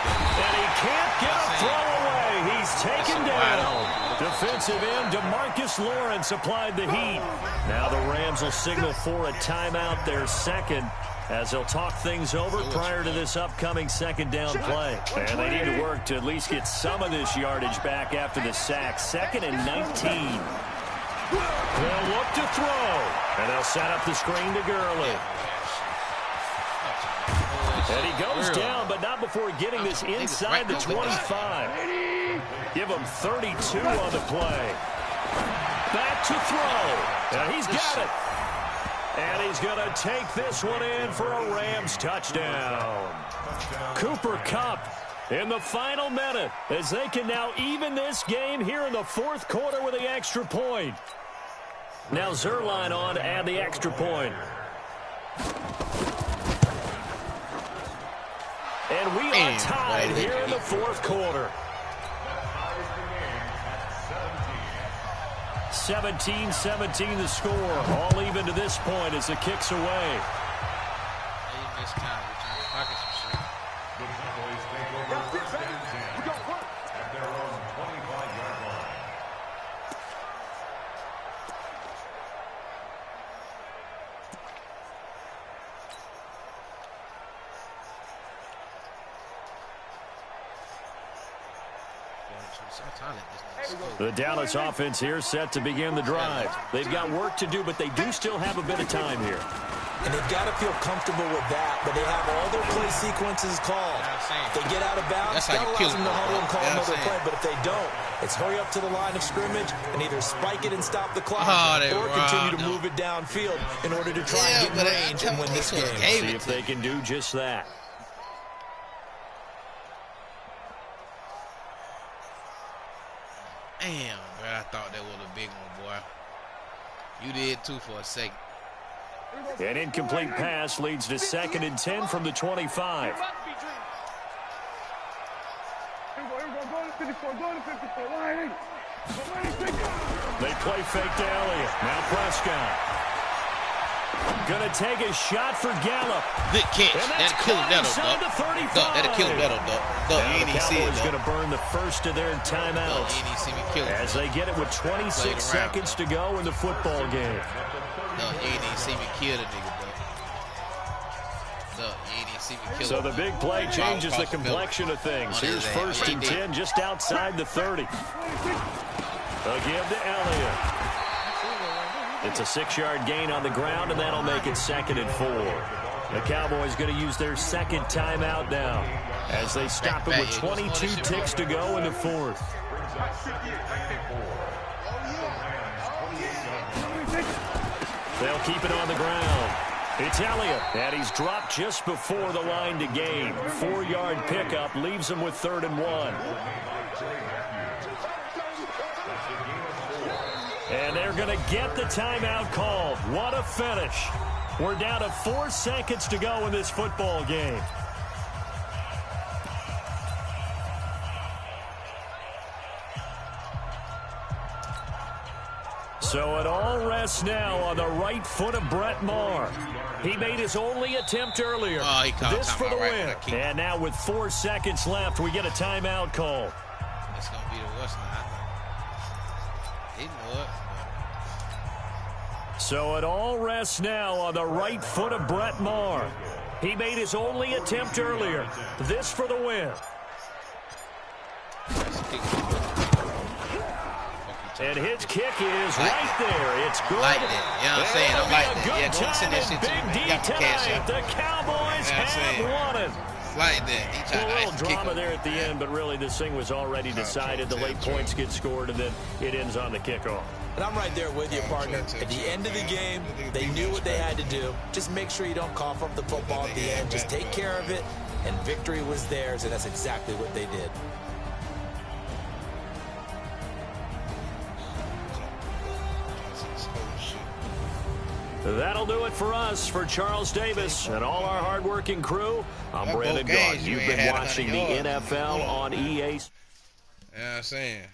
can't get a throw away. He's taken down. Defensive end DeMarcus Lawrence applied the heat. Now the Rams will signal for a timeout, their second, as they'll talk things over prior to this upcoming second down play. And they need to work to at least get some of this yardage back after the sack. 2nd and 19. They'll look to throw, and they'll set up the screen to Gurley. And he goes down, but not before getting this inside the 25. Give him 32 on the play. Back to throw, and he's got it. And he's going to take this one in for a Rams touchdown. Cooper Kupp in the final minute as they can now even this game here in the 4th quarter with the extra point. Now Zerline on to add the extra point. And we are tied here in the 4th quarter. 17-17 the score. All even to this point as the kick's away. The Cowboys take over first and 10 at their own 25-yard line. The Dallas offense here set to begin the drive. They've got work to do, but they do still have a bit of time here. And they've got to feel comfortable with that, but they have all their play sequences called. If they get out of bounds, that allows them to huddle and call another play. But if they don't, it's hurry up to the line of scrimmage and either spike it and stop the clock or continue to move it downfield in order to try and get in range and win this game. See if they can do just that. Damn, bro, I thought that was a big one, boy. You did too for a second. An incomplete pass leads to 2nd and 10 from the 25. They play fake to Elliott. Now Prescott. Gonna take a shot for Gallup. Good catch. That'll kill him, that'll kill him, you ain't even see it, Cowboys gonna burn the first of their timeouts you ain't see me kill him, as they get it with 26 seconds to go in the football game. No, you ain't even see me kill the nigga, bro. No, you ain't even see me kill So him. the big play changes the complexion of things. Here's 1st and 10 just outside the 30. A give to Elliott. It's a 6-yard gain on the ground, and that'll make it 2nd and 4. The Cowboys going to use their 2nd timeout now as they stop it with 22 ticks to go in the 4th. They'll keep it on the ground. It's Elliott, and he's dropped just before the line to gain. 4-yard pickup leaves him with 3rd and 1. And they're going to get the timeout called. What a finish. We're down to 4 seconds to go in this football game. So it all rests now on the right foot of Brett Maher. He made his only attempt earlier. This for the win. And now with 4 seconds left, we get a timeout call. It's going to be the worst now. He know it. So it all rests now on the right foot of Brett Maher. He made his only attempt earlier. This for the win. And his kick is right there. It's good. Like that. You know what I'm saying? I'm like that. Yeah, don't send that shit to me. Big D tonight. The Cowboys have won it. Like that. A little drama there at the end, but really this thing was already decided. The late points get scored, and then it ends on the kickoff. And I'm right there with you, partner. At the end of the game, they knew what they had to do. Just make sure you don't cough up the football at the end. Just take care of it, and victory was theirs, and that's exactly what they did. That'll do it for us. For Charles Davis and all our hardworking crew, I'm Brandon Gaughan. You've been watching the NFL on EA. You know what I'm saying?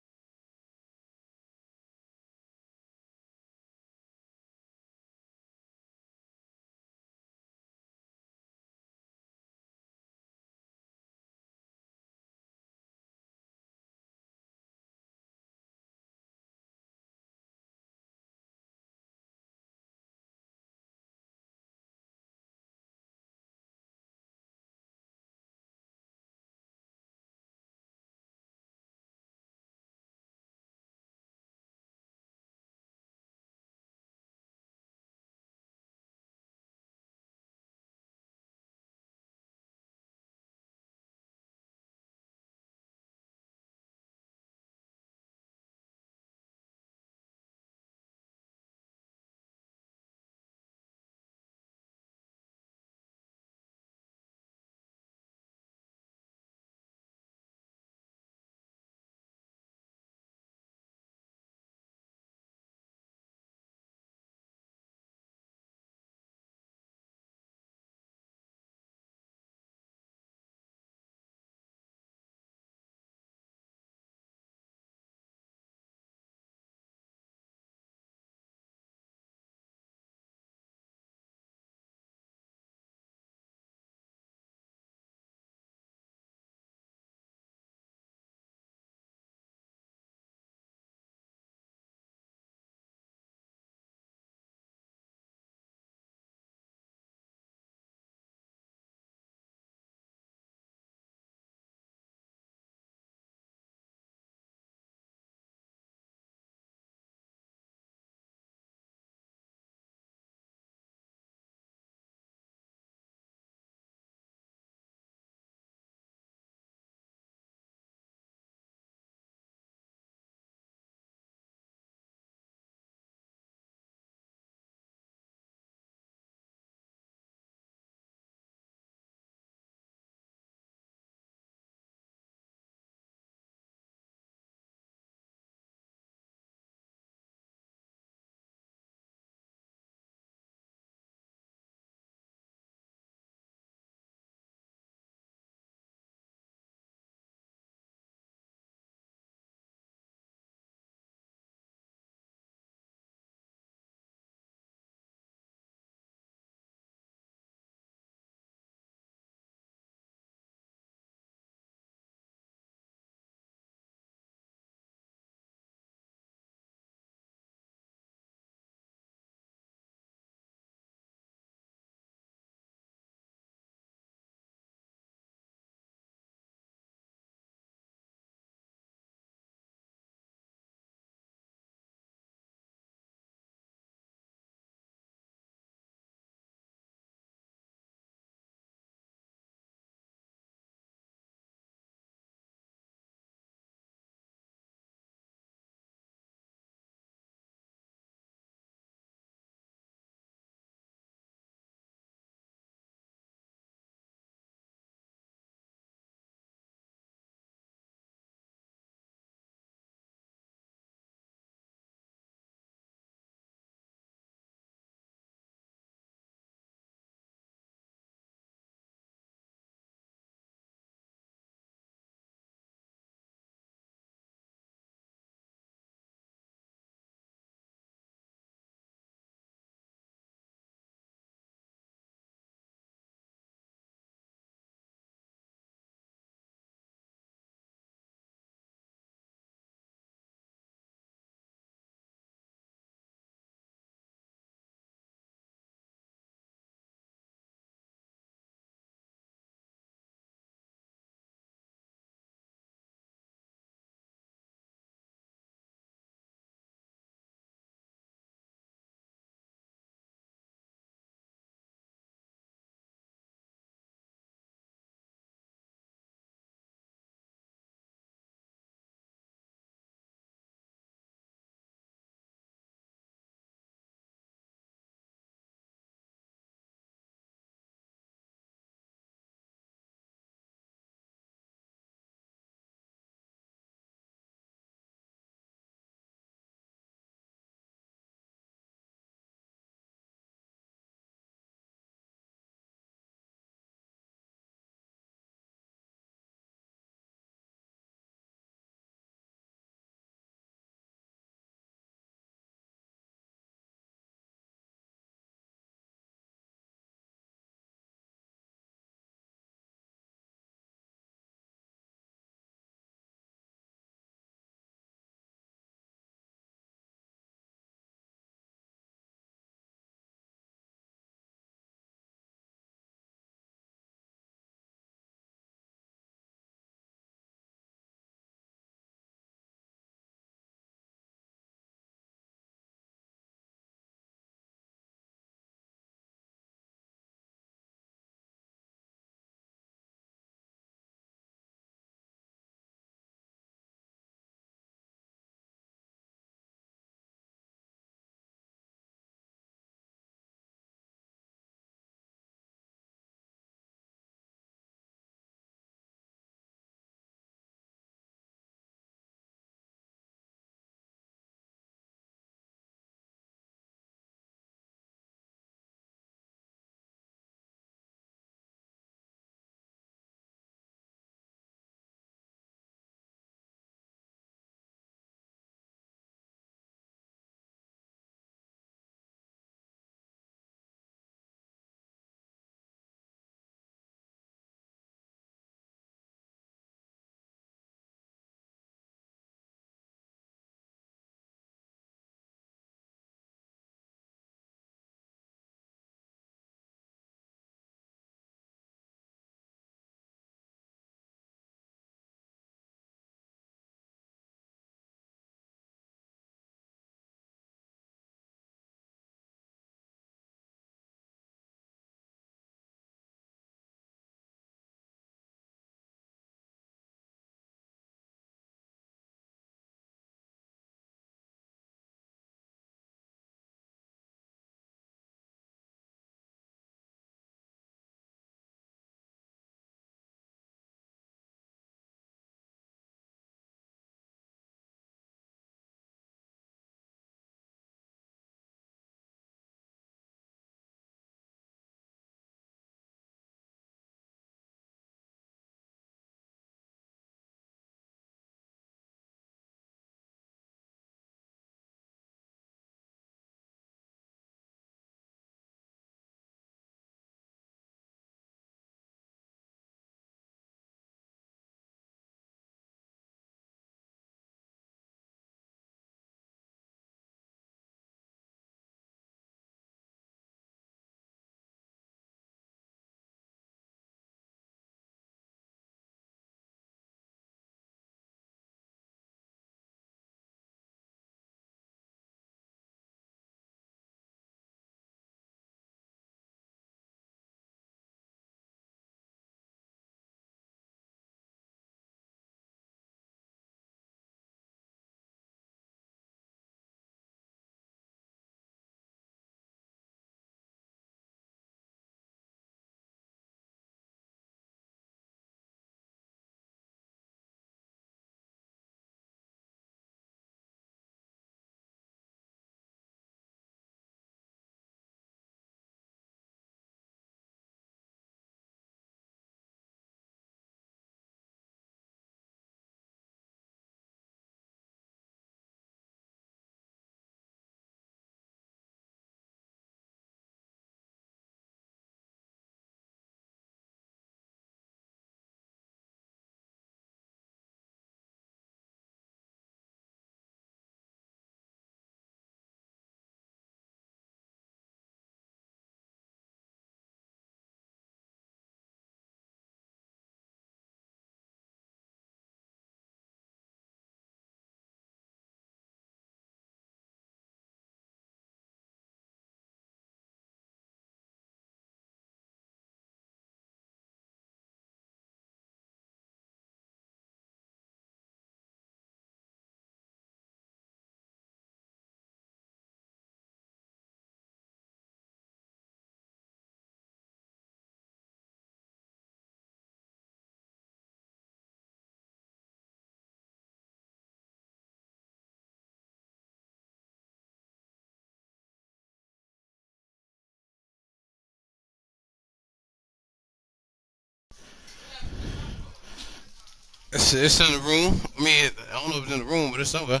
It's in the room. I mean, I don't know if it's in the room, but it's somewhere.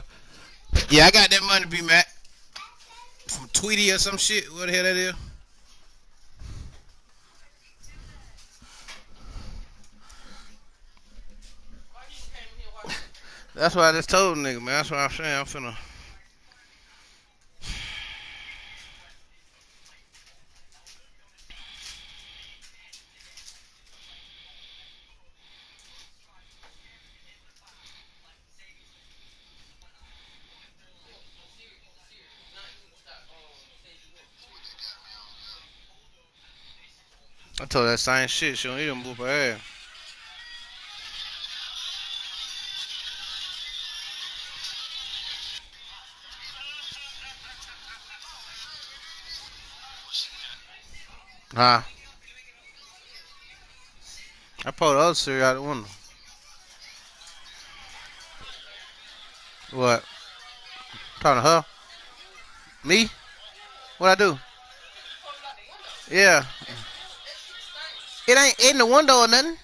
Yeah, I got that money, B Mac. From Tweety or some shit. What the hell that is? That's what I just told the nigga, man. That's what I'm saying. I'm finna. I told her that same shit. She don't even whoop her ass. Huh? I pulled the other cereal out the window. What? Talking to her? Me? What I do? Yeah. It ain't in the window or nothing.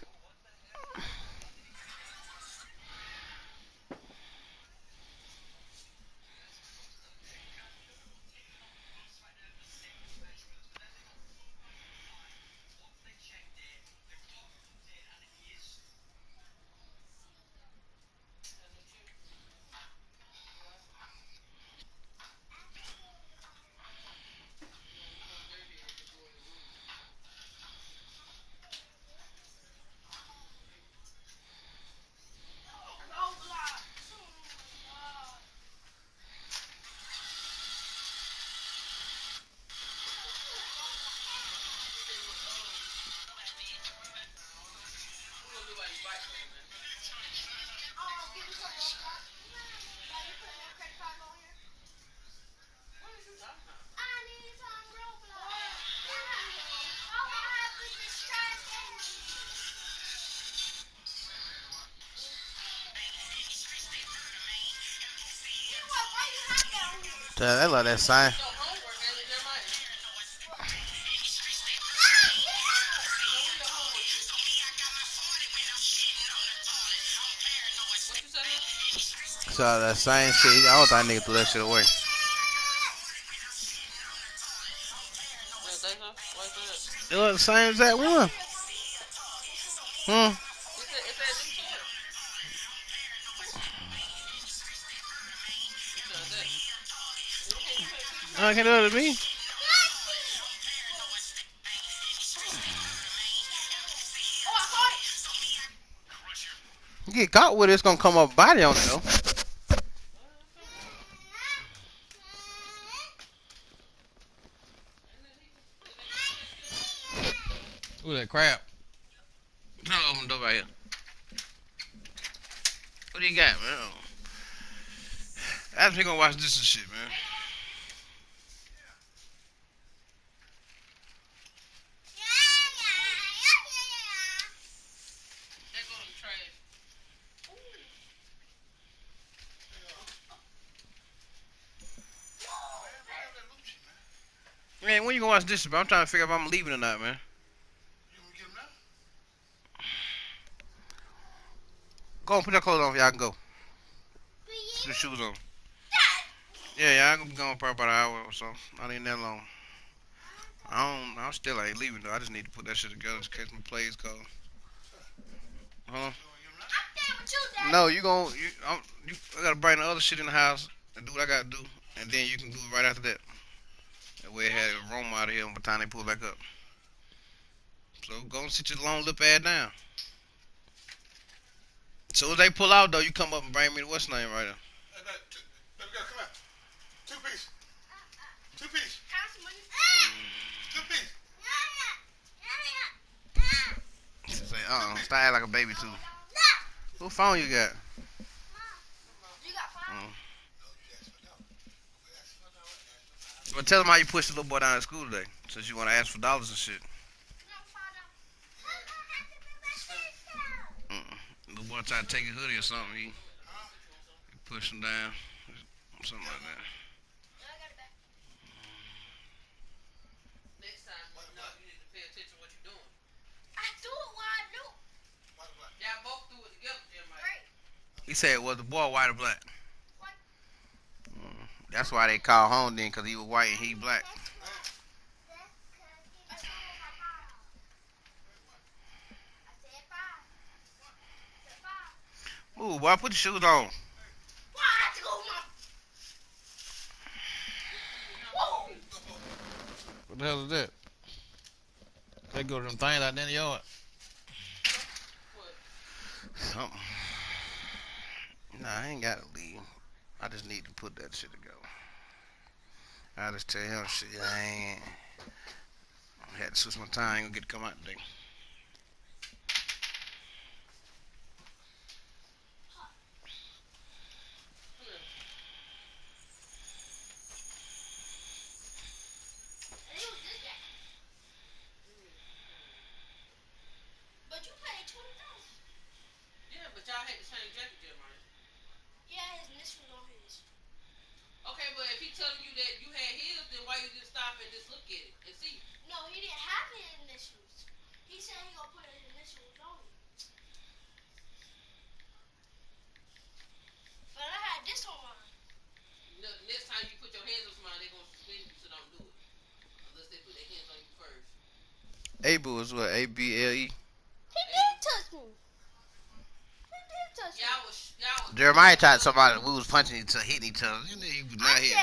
They love that sign. So that same shit. I don't think nigga threw that shit away. It look the same as that one. I can't do it to me. You get caught with it, it's gonna come up body on it though. Ooh, that crap. Try to open the door right here. What do you got, man? That's me gonna watch this and shit, man. Man, when you gonna watch this, bro? I'm trying to figure out if I'm leaving or not, man. Go on, put your clothes on, y'all can go. Put your shoes on. Yeah, I'm gonna be gone probably about an hour or so. Not even that long. I still ain't leaving though. I just need to put that shit together in case my plays call. Huh? No, I gotta bring the other shit in the house and do what I gotta do, and then you can do it right after that. That way it had a roam out of here by the time they pull back up. So go and sit your long lip ass down. So as they pull out though, you come up and bring me the what's name right there. Come on. Two-piece. Two-piece. Two-piece. Say, stop acting like a baby too. What phone you got? Well, tell them how you pushed the little boy down at school today, since you want to ask for dollars and shit. Little boy tried to take his hoodie or something. He pushed him down, something like that. He said, was the boy white or black? That's why they call home then, because he was white and he black. Ooh, boy, put your shoes on. What the hell is that? They go to them things out there in the yard. Something. Nah, I ain't gotta leave. I just need to put that shit together. I just tell him shit. I ain't had to switch my time. I ain't gonna get to come out today. Able is what? A-B-L-E? Jeremiah tried somebody we was punching each other, hitting each other. You know you not here.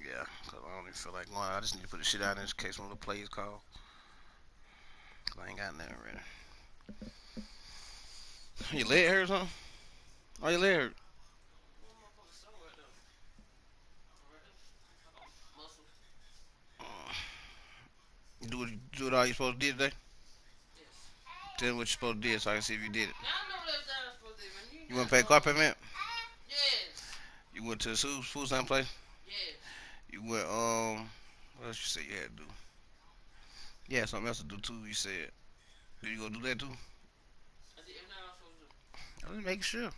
Yeah, cause I don't even feel like going. I just need to put the shit out in case one of the plays call. Cause I ain't got nothing ready. Your leg hurt or something? Oh, your leg hurt. Do it all you supposed to do today? Tell me what you supposed to do so I can see if you did it. You want to pay car payment? You went to the food stamp place? You went, what else you said you had to do? Yeah, something else to do too, you said. Did you go do that too? I was making sure.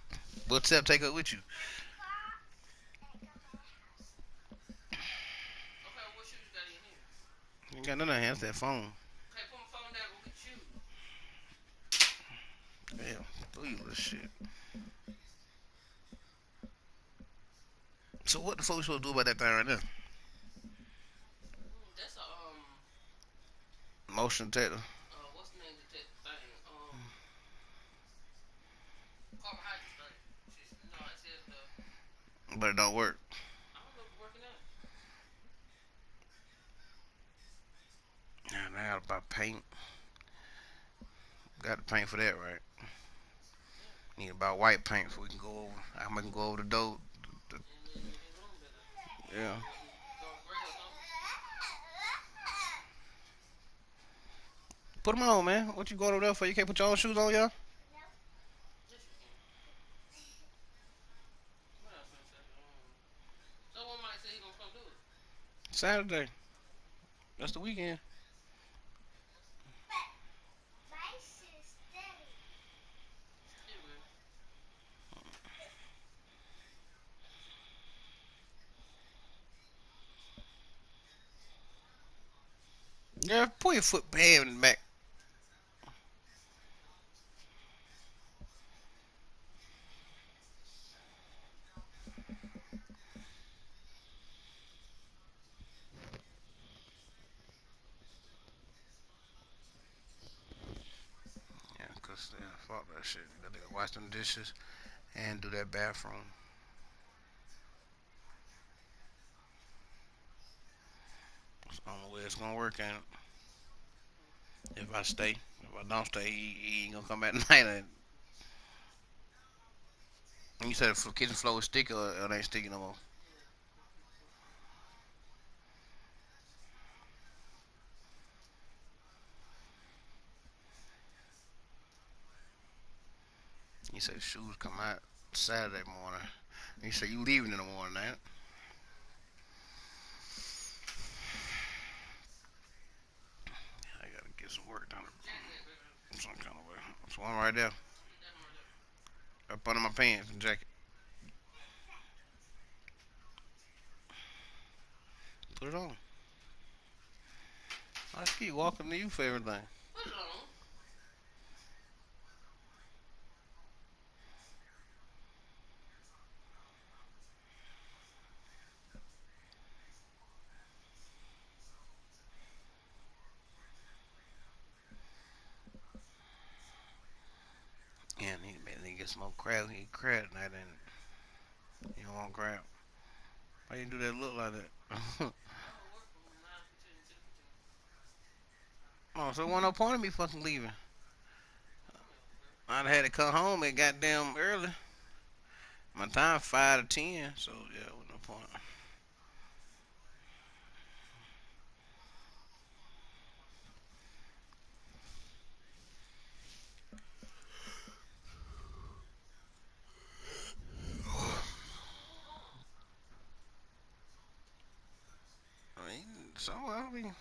What step take her with you? You ain't got nothing to answer that phone. Damn, throw you little shit. So what the fuck we supposed to do about that thing right now? Motion detector. But it don't work. Yeah, now I gotta buy paint. Got the paint for that, right? Need to buy white paint so we can go over. I can go over the door. Yeah. Put them on, man. What you going over there for? You can't put your own shoes on, y'all? Saturday. That's the weekend. Yeah, pull your foot bam in the back. Yeah, because fuck that shit. You gotta wash them dishes and do that bathroom. That's the only way it's gonna work, ain't it? If I stay. If I don't stay, he ain't gonna come back tonight. And you said the kitchen floor is sticky or it ain't sticky no more? You said the shoes come out Saturday morning. He said you leaving in the morning, man. I gotta get some work done. Some kind of way. There's one right there. Up under my pants and jacket. Put it on. I just keep walking to you for everything. Put it on. Yeah, he get some more crab. He eat crab tonight, and you don't want crab. Why you do that look like that? Oh, so one no point of me fucking leaving. I'd had to come home at goddamn early. My time 5 to 10, so yeah, with no point. I mean, so I mean.